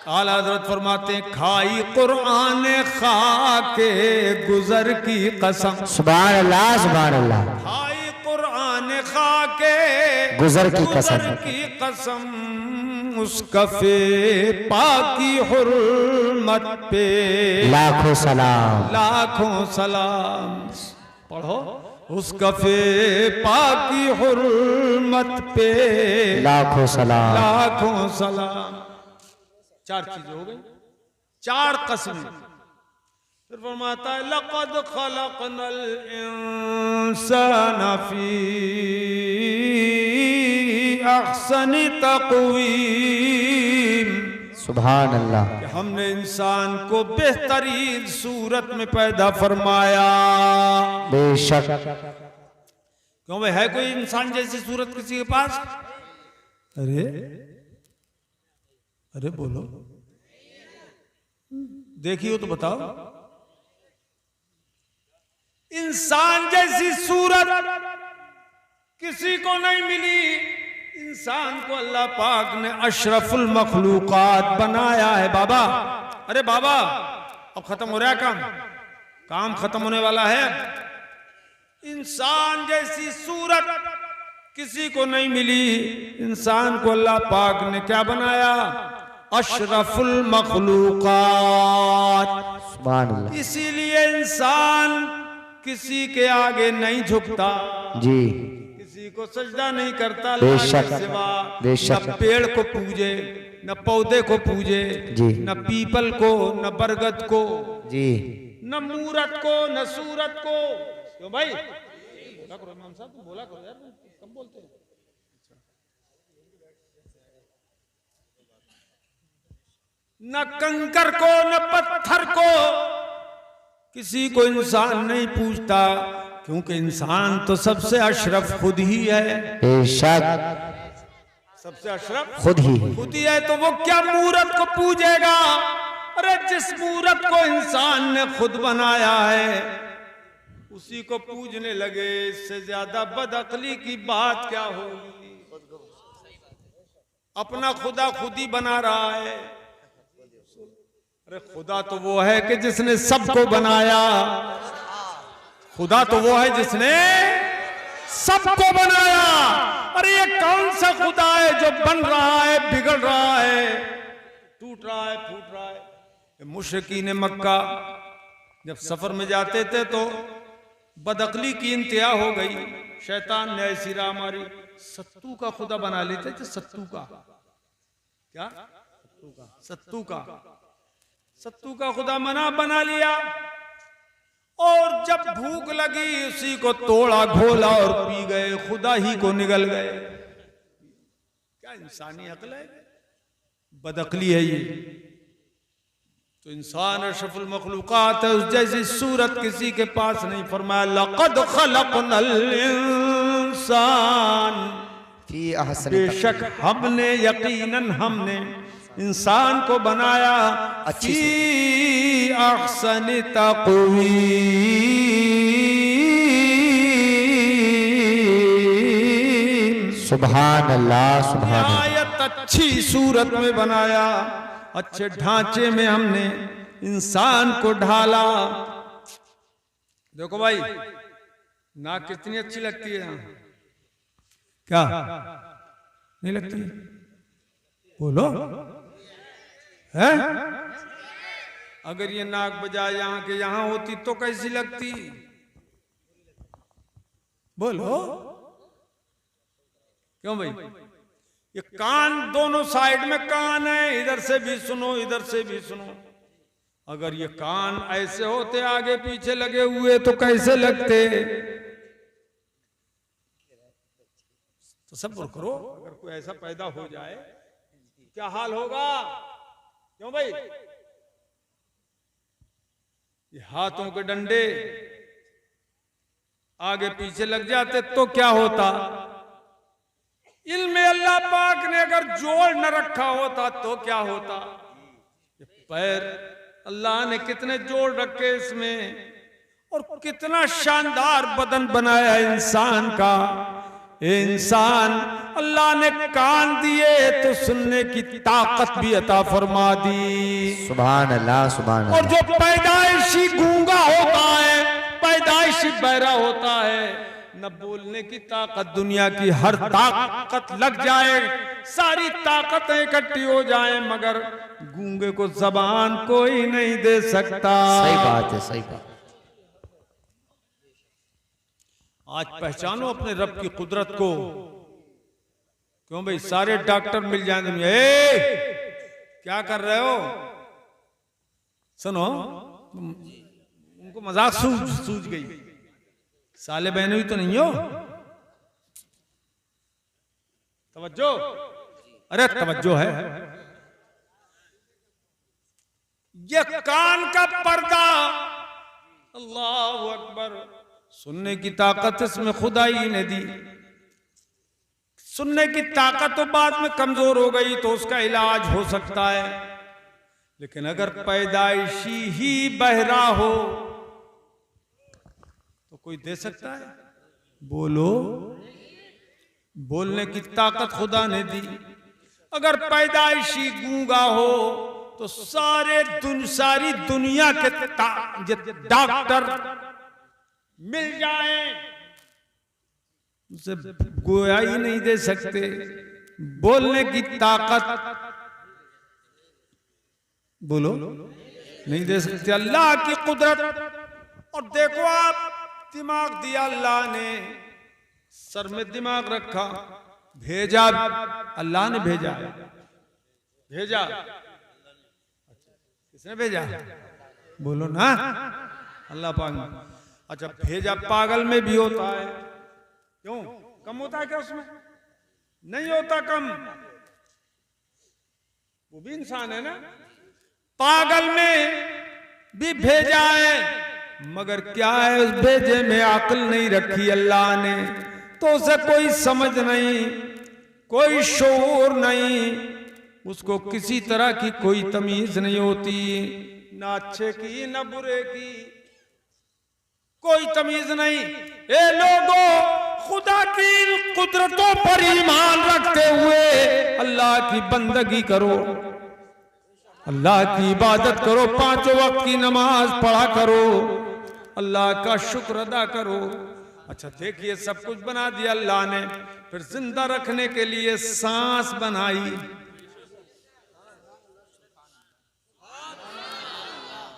Speaker 1: आला हज़रत फरमाते हैं, खाई कुरान खाके गुजर की कसम।
Speaker 2: सुभान अल्लाह, सुभान अल्लाह।
Speaker 1: खाई कुरान खाके
Speaker 2: गुजर की कसम।
Speaker 1: की कसम, उस कफे पाकी हुर्मत पे
Speaker 2: लाखों सलाम।
Speaker 1: लाखों सलाम। पढ़ो, उस कफे पाकी हुर्मत पे
Speaker 2: लाखों सलाम।
Speaker 1: लाखों सलाम। 4 चीजें हो गई, 4 कसमें। फिर फरमाता है, लक़द खलक़नल इंसान फी अहसनि तक़वीम।
Speaker 2: सुभान अल्लाह।
Speaker 1: कि हमने इंसान को बेहतरीन सूरत में पैदा फरमाया।
Speaker 2: बेशक।
Speaker 1: क्यों भाई, है कोई इंसान जैसी सूरत किसी के पास? अरे अरे बोलो, देखिए तो बताओ। इंसान जैसी सूरत किसी को नहीं मिली। इंसान को अल्लाह पाक ने अशरफुल मखलूकात बनाया है बाबा। अरे बाबा, अब खत्म हो रहा है काम खत्म होने वाला है। इंसान जैसी सूरत किसी को नहीं मिली। इंसान को अल्लाह पाक ने क्या बनाया? अशरफुल मखलूकात।
Speaker 2: सुभान अल्लाह।
Speaker 1: इसीलिए इंसान किसी के आगे नहीं झुकता
Speaker 2: जी,
Speaker 1: किसी को सजदा नहीं करता
Speaker 2: बेशक,
Speaker 1: अल्लाह के सिवा।
Speaker 2: बेशक।
Speaker 1: न पेड़ को पूजे, न पौधे को पूजे
Speaker 2: जी,
Speaker 1: न पीपल को, न बरगद को
Speaker 2: जी,
Speaker 1: न मूरत को, न सूरत को। क्यों भाई, बोला करो इमाम साहब, तुम बोला करो यार, कम बोलते हैं। न कंकर को, न पत्थर को किसी को इंसान नहीं पूछता, क्योंकि इंसान तो सबसे अशरफ खुद ही है।
Speaker 2: बेशक,
Speaker 1: सबसे अशरफ
Speaker 2: खुद ही
Speaker 1: है, तो वो क्या मूरत को पूजेगा? अरे जिस मूरत को इंसान ने खुद बनाया है उसी को पूजने लगे, इससे ज्यादा बदअक्ली की बात क्या होगी? अपना खुदा खुद ही बना रहा है। अरे खुदा तो वो है कि जिसने सबको बनाया। खुदा तो वो है जिसने सबको बनाया। अरे ये कौन सा खुदा है जो बन रहा है, बिगड़ रहा है, टूट रहा है, फूट रहा है? मुशरिकीन मक्का जब सफर में जाते थे तो बदअक्ली की इंतहा हो गई। शैतान ने ऐसी राह मारी, सत्तू का खुदा बना लेते थे। सत्तू का क्या? सत्तू का खुदा बना लिया। और जब भूख लगी उसी को तोड़ा, घोला और पी गए, खुदा ही को निगल गए। क्या इंसानी अक्ल है? बदअक्ली है ये। तो इंसान अशरफुल मखलूकात है, उस जैसी सूरत किसी के पास नहीं। फरमाया लक़द खलक़नल इंसान, बेशक हमने, यकीनन हमने इंसान को बनाया
Speaker 2: अच्छी
Speaker 1: फी अहसनि तक़वीम,
Speaker 2: सुभान अल्लाह, सुभान अल्लाह।
Speaker 1: आयत अच्छी सूरत में बनाया, अच्छे ढांचे में हमने इंसान को ढाला। देखो भाई, नाक कितनी अच्छी लगती है, क्या नहीं लगती? बोलो है? अगर ये नाक बजाय यहाँ के यहाँ होती तो कैसी लगती? बोलो। क्यों भाई? ये कान दोनों साइड में कान है, इधर से भी सुनो, इधर से भी सुनो। अगर ये कान ऐसे होते आगे पीछे लगे हुए तो कैसे लगते? तो सब्र करो, अगर कोई ऐसा पैदा हो जाए क्या हाल होगा? क्यों भाई? ये हाथों के डंडे आगे पीछे लग जाते तो क्या होता? इल्म अल्लाह पाक ने अगर जोड़ न रखा होता तो क्या होता? ये पैर अल्लाह ने कितने जोड़ रखे इसमें, और कितना शानदार बदन बनाया इंसान का। इंसान अल्लाह ने कान दिए तो सुनने की ताकत भी अता फरमा दी।
Speaker 2: सुभान अल्लाह, सुभान अल्लाह।
Speaker 1: और जो पैदाइशी गूंगा होता है, पैदाइशी बहरा होता है, न बोलने की ताकत, दुनिया की हर ताकत लग जाए, सारी ताकतें इकट्ठी हो जाए, मगर गूंगे को जबान कोई नहीं दे सकता।
Speaker 2: सही बात है, सही बात।
Speaker 1: आज पहचानो अपने रब की कुदरत को। क्यों भाई? सारे डॉक्टर मिल जाएंगे, क्या कर रहे हो? सुनो, उनको मजाक सूझ गई। साले बहने भी तो नहीं हो? तवज्जो, अरे तवज्जो है। ये कान का पर्दा, अल्लाह अकबर, सुनने की ताकत इसमें खुदा ही ने दी। सुनने की ताकत तो बाद में कमजोर हो गई तो उसका इलाज हो सकता है, लेकिन अगर पैदाइशी ही बहरा हो तो कोई दे सकता है? बोलो, बोलने की ताकत खुदा ने दी। अगर पैदाइशी गूंगा हो तो सारी दुनिया के डॉक्टर मिल जाए, उसे गोया ही नहीं दे सकते। बोलने की ताकत, बोलो, नहीं दे सकते। अल्लाह की कुदरत। और देखो आप, दिमाग दिया अल्लाह ने, सर में दिमाग रखा, भेजा अल्लाह ने, भेजा किसने भेजा? बोलो ना, अल्लाह पाक। अच्छा, भेजा पागल में भी होता है, क्यों? कम होता है क्या उसमें? नहीं होता कम, वो भी इंसान है ना। पागल में भी भेजा है, मगर क्या है, उस भेजे में अक्ल नहीं रखी अल्लाह ने, तो उसे कोई समझ नहीं, कोई शऊर नहीं, उसको किसी तरह की कोई तमीज नहीं होती, ना अच्छे की ना बुरे की, कोई तमीज नहीं। ए लोगों, खुदा की कुदरतों पर ईमान रखते हुए अल्लाह की बंदगी करो, अल्लाह की इबादत करो, 5 वक्त की नमाज पढ़ा करो, अल्लाह का शुक्र अदा करो। अच्छा देखिए, सब कुछ बना दिया अल्लाह ने, फिर जिंदा रखने के लिए सांस बनाई।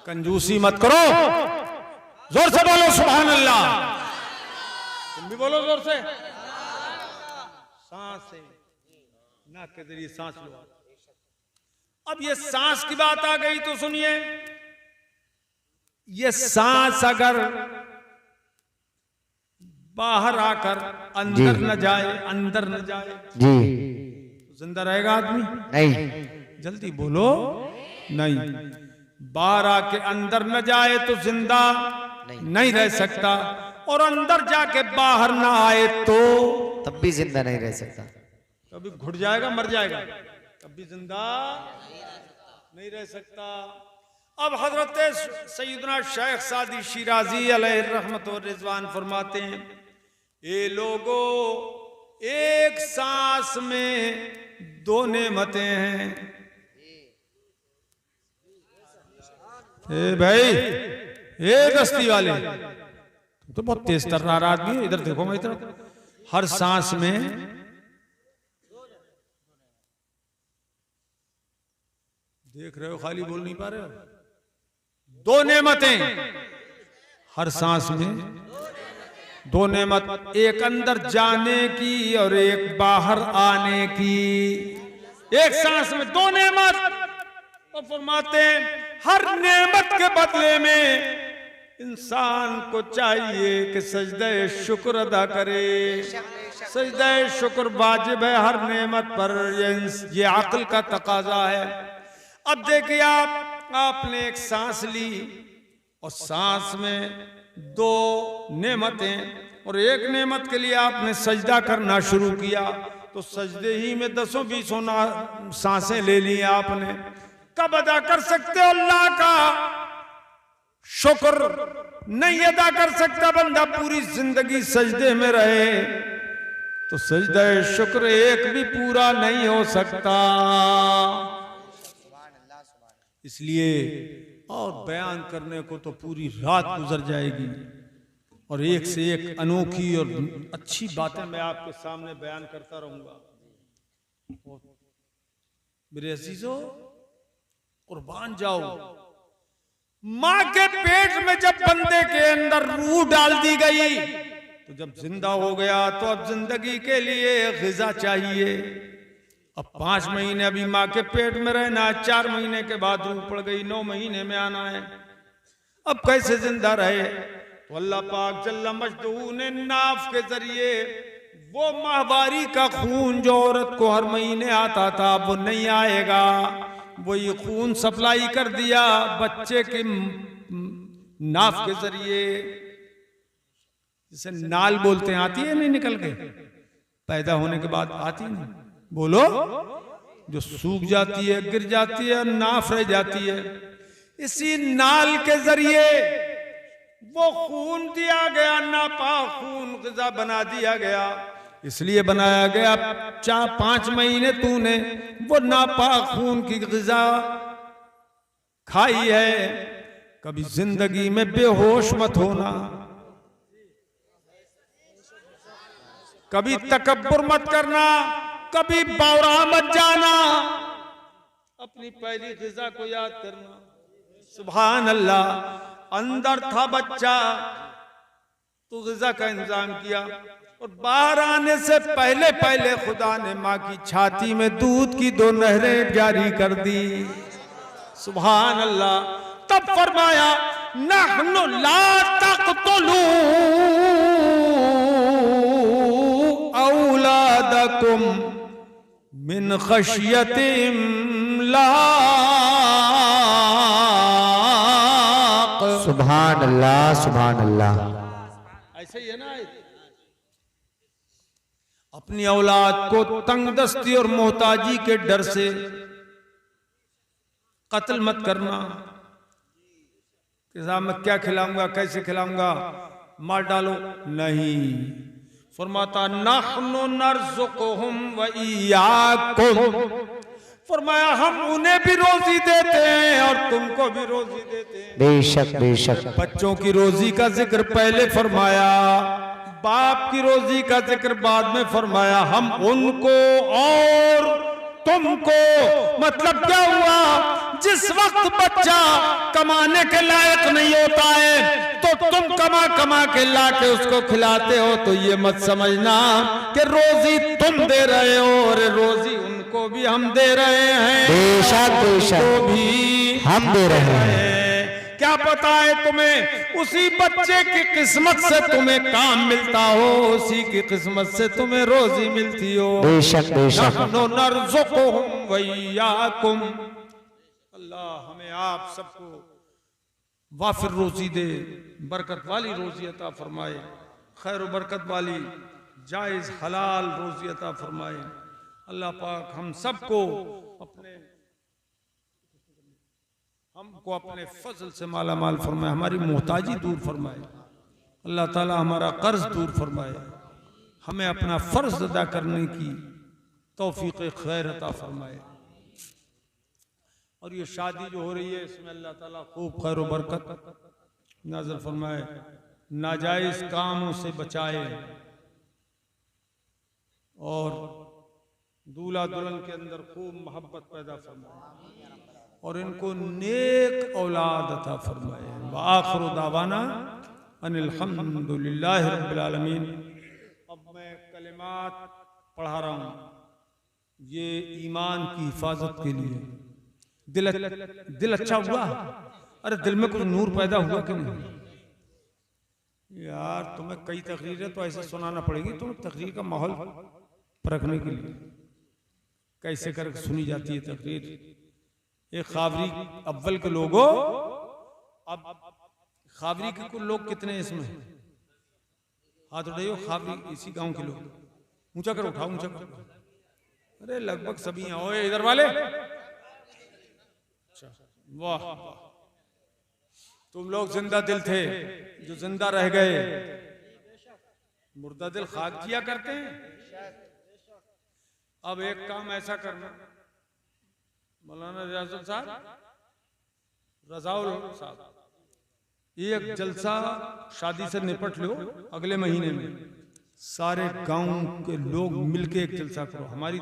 Speaker 1: कंजूसी मत करो, जोर से बोलो सुभान अल्लाह। तुम भी बोलो जोर से। सांस से, नाक के जरिए सांस लो। अब ये सांस की बात आ गई तो सुनिए, ये सांस अगर बाहर आकर अंदर न जाए, अंदर न जाए
Speaker 2: जी,
Speaker 1: तो जिंदा रहेगा आदमी?
Speaker 2: नहीं।
Speaker 1: जल्दी बोलो, नहीं। बाहर आके अंदर न जाए तो जिंदा नहीं रह सकता, और अंदर जाके बाहर ना आए तो
Speaker 2: तब भी जिंदा नहीं रह सकता।
Speaker 1: कभी घुट जाएगा, मर जाएगा, कभी जिंदा नहीं रह सकता। अब हजरत सैयदना शेख सादी शिराजी अलैहि रहमत व रिजवान फरमाते हैं, ए लोगो, एक सांस में 2 नेमतें हैं। ए भाई, ए गश्ती वाले, तो बहुत तेज तर्रार आदमी है, इधर देखो, मैं इधर। हर सांस में देख रहे हो, खाली बोल नहीं पा रहे हो। 2 नेमतें हर सांस में, 2 नेमत, एक अंदर जाने की और एक बाहर आने की। एक सांस में 2 नेमत। और फरमाते हैं, हर नेमत के बदले में इंसान को चाहिए कि सजदे शुक्र अदा करे। सजदे शुक्र वाजिब है हर नेमत पर, ये अक्ल का तकाजा है। अब देखिए, आपने एक सांस ली और सांस में 2 नेमतें, और एक नेमत के लिए आपने सजदा करना शुरू किया, तो सजदे ही में 10-20 सांसें ले ली आपने। कब अदा कर सकते हो अल्लाह का शुक्र? नहीं अदा कर सकता बंदा, पूरी जिंदगी सजदे में रहे तो सजदा शुक्र एक भी पूरा नहीं हो सकता। इसलिए और बयान करने को तो पूरी रात गुजर जाएगी, और एक से एक अनोखी और अच्छी बातें मैं आपके सामने बयान करता रहूंगा। मेरे अजीजों, कुर्बान जाओ, मां के पेट में जब बंदे के अंदर रूह डाल दी गई, तो जब जिंदा हो गया तो अब जिंदगी के लिए ग़िज़ा चाहिए। अब 5 महीने अभी माँ के पेट में रहना है, 4 महीने के बाद रूह पड़ गई, 9 महीने में आना है। अब कैसे जिंदा रहे? तो अल्लाह पाक जल्ला मजदूह ने नाफ के जरिए वो माहवारी का खून जो औरत को हर महीने आता था, वो नहीं आएगा। वो ये खून सप्लाई कर दिया बच्चे के नाफ के जरिए, जिसे नाल बोलते हैं, आती है नहीं निकल के पैदा होने के बाद आती नहीं, बोलो, जो सूख जाती है, गिर जाती है, नाफ रह जाती है। इसी नाल के जरिए वो खून दिया गया, नापाक खून ग़िज़ा बना दिया गया। इसलिए बनाया गया 4-5 महीने तूने वो नापाक खून की ग़िज़ा खाई है। कभी जिंदगी में बेहोश मत होना, कभी तकब्बुर मत करना, कभी बावरा मत जाना, अपनी पहली ग़िज़ा को याद करना। सुभान अल्लाह, अंदर था बच्चा तो ग़िज़ा का इंतजाम किया, और बाहर आने से पहले पहले खुदा ने माँ की छाती में दूध की 2 नहरें जारी कर दी। सुभान अल्लाह। तब फरमाया नहनु ला तक़्तुलू औलादकुम मिन खशियति इम्लाक़।
Speaker 2: सुभान अल्लाह, सुभान अल्लाह।
Speaker 1: ऐसे ही है ना, अपनी औलाद को तंगदस्ती और मोहताजी के डर से कत्ल मत करना कि साहब मैं क्या खिलाऊंगा, कैसे खिलाऊंगा, मार डालो, नहीं। फरमाता नहनु नर्ज़ुकुहुम व इय्याकुम, फरमाया हम उन्हें भी रोजी देते हैं और तुमको भी रोजी देते हैं।
Speaker 2: बेशक बेशक।
Speaker 1: बच्चों की रोजी का जिक्र पहले फरमाया, बाप की रोजी का जिक्र बाद में फरमाया। हम उनको और तुमको, मतलब क्या हुआ, जिस वक्त बच्चा कमाने के लायक नहीं होता है तो तुम कमा कमा के लाके उसको खिलाते हो, तो ये मत समझना कि रोजी तुम दे रहे हो और रोजी उनको भी हम दे रहे हैं।
Speaker 2: बेशक बेशक,
Speaker 1: तो भी
Speaker 2: हम दे रहे हैं।
Speaker 1: क्या पता है तुम्हें उसी बच्चे की किस्मत से तुम्हें काम मिलता हो, उसी की किस्मत से तुम्हें रोजी मिलती हो।
Speaker 2: बेशक बेशक।
Speaker 1: नहनु नर्ज़ुकुहुम व इय्याकुम। अल्लाह हमें आप सबको वाफिर रोजी दे, बरकत वाली रोजी अता फरमाए, खैर बरकत वाली जायज हलाल रोजी अता फरमाए। अल्लाह पाक हम सबको हमको अपने फजल से माला माल फरमाए, हमारी मोहताजी दूर फरमाए, अल्लाह ताला हमारा कर्ज दूर फरमाए, हमें अपना फर्ज अदा करने की तौफीक खैर अता फरमाए। और ये शादी जो हो रही है इसमें अल्लाह ताला खूब खैर व बरकत नाज़िल फरमाए, नाजायज कामों से बचाए और दूल्हा दुल्हन के अंदर खूब मोहब्बत पैदा फरमाए और इनको नेक औलाद अता फरमाए। व आखिरु दावाना अनिल हम्दुलिल्लाहि रब्बिल आलमीन। अब मैं कलिमात पढ़ा रहा हूँ, ये ईमान की हिफाजत के लिए। दिल अच्छा हुआ, अरे दिल में कुछ नूर पैदा हुआ कि नहीं? यार तुम्हें कई तकरीरें तो ऐसे सुनाना पड़ेगी, तुम्हें तकरीर का माहौल परखने के लिए कैसे करके सुनी जाती है तकरीर। एक खावरी अव्वल के लोगों, अब खावरी के कुल लोग कितने इसमें? हाथ उठाइयो, खावरी इसी गांव के लोग, ऊंचा करो, उठाओ ऊंचा करो। अरे लगभग सभी हैं। ओए इधर वाले, वाह तुम लोग जिंदा दिल थे जो जिंदा रह गए, मुर्दा दिल खाक किया करते हैं। अब एक काम ऐसा करना, मौलाना रियाजुल साहब, रजाउल साहब, एक जलसा शादी से निपट लो अगले महीने में, सारे गांव के लोग मिलके एक जलसा करो। हमारी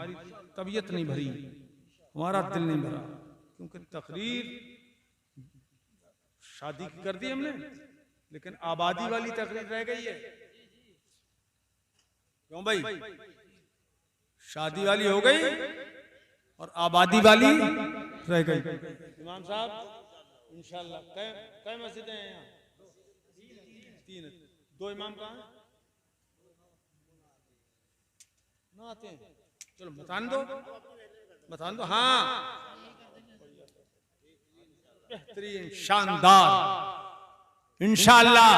Speaker 1: तबीयत नहीं भरी, हमारा दिल नहीं भरा, क्योंकि तकरीर शादी की कर दी हमने, लेकिन आबादी वाली तकरीर रह गई है। क्यों भाई? शादी वाली हो गई और आबादी वाली रह गई। इमाम साहब इंशाल्लाह कै मस्जिदें हैं यहाँ? 3। 2 इमाम कहाँ हैं? ना आते हैं, चलो बता दो हाँ, बेहतरीन, शानदार, इंशाअल्लाह।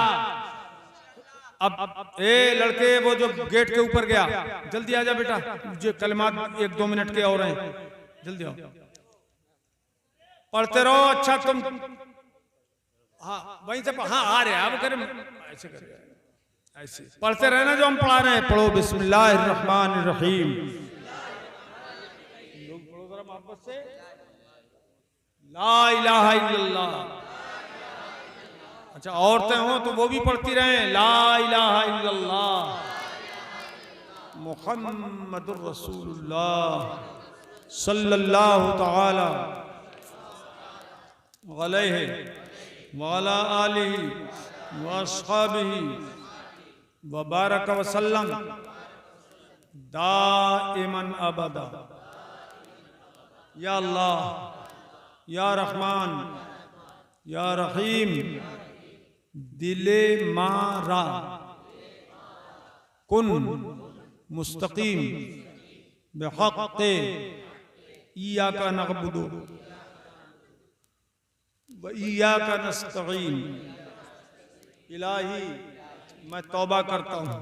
Speaker 1: अब ए लड़के, वो जो गेट के ऊपर गया, जल्दी आजा बेटा, जो कलमात 1-2 मिनट के और हैं, जल्दी आओ, पढ़ते रहो। अच्छा तुम, हाँ वहीं से, हाँ आ रहे अब करें, ऐसे कर, ऐसे पढ़ते रहना जो हम पढ़ा रहे हैं। पढ़ो बिस्मिल्लाहिर्रहमानिर्रहीम, लोग पढ़ो जरा मोहब्बत से, ला इलाहा इल्लल्लाह। अच्छा औरतें हो तो वो भी पढ़ती रहें, ला इलाहा इल्लल्लाह मुहम्मदुर रसूलुल्लाह सल्लल्लाहु तआला अलैहि व अला आलिहि व अस्हाबिहि व बारक व सल्लम दाइमन अबदा। या अल्लाह, या रहमान, या रहीम, दिले मारा कुन मुस्तकीम बेहक़्क़े इय्याका नअबुदु व इय्याका नस्तईन। इलाही, मैं तौबा करता हूँ।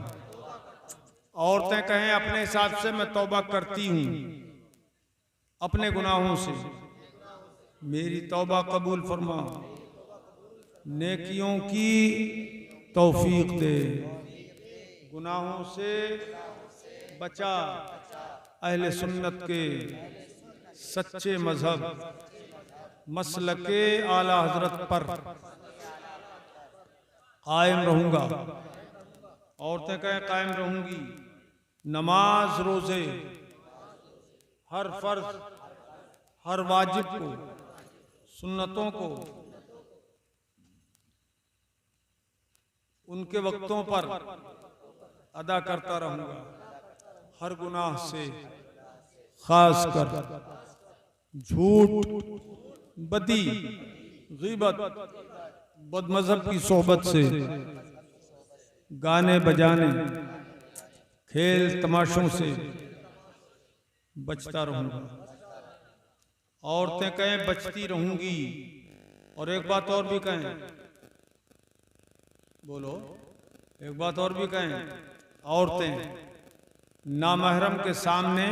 Speaker 1: औरतें कहें अपने हिसाब से, मैं तौबा करती हूँ अपने गुनाहों से, मेरी तौबा कबूल फरमा, नेकियों की तौफीक दे, गुनाहों से बचा, अहले सुन्नत के सच्चे मजहब मसलके आला हजरत पर कायम रहूंगा। औरतें कहें कायम रहूंगी। नमाज रोजे, हर फर्ज, हर वाजिब को, सुन्नतों को उनके वक्तों पर अदा करता रहूंगा। हर गुनाह से, खास कर झूठ, बदी, गीबत, बदमज़हब की सोहबत से, गाने बजाने, खेल तमाशों से बचता रहूंगा। औरतें कहें बचती रहूंगी। और एक बात और भी कहें, बोलो, एक बात और भी कहें, औरतें नामहरम के सामने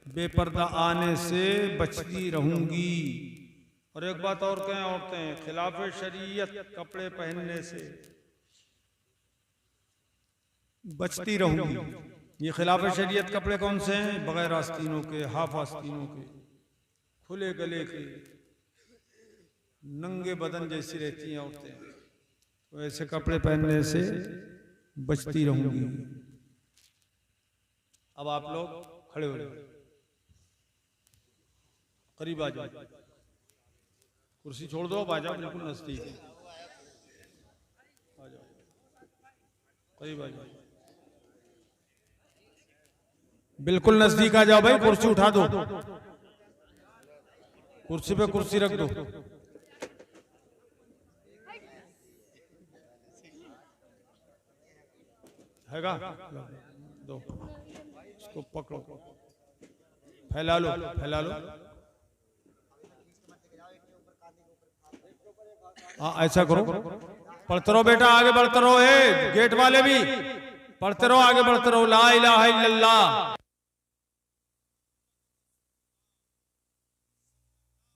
Speaker 1: बेपर्दा आने से बचती रहूंगी। और एक बात और कहें, औरतें खिलाफ शरीयत कपड़े पहनने से बचती रहूंगी। ये खिलाफ शरीयत कपड़े कौन से हैं? बगैर आस्तीनों के, हाफ आस्तीनों के, खुले गले के, नंगे बदन जैसी रहती हैं औरतें, तो ऐसे कपड़े पहनने से बचती रहूंगी। अब आप लोग खड़े हो जाओ, करीब आ जाओ, कुर्सी छोड़ दो, अब आ जाओ, बिल्कुल नजदीक आ जाओ, करीब आ जाओ, बिल्कुल नजदीक आ जाओ भाई। कुर्सी उठा दो, कुर्सी पे कुर्सी रख दो। हैगा दो, इसको पकड़ो, फैला लो, फैला लो। हाँ ऐसा करो, पढ़ते रहो बेटा, आगे बढ़ते रहो। गेट वाले भी पढ़ते रहो, आगे बढ़ते रहो। ला इलाहा इल्लल्लाह।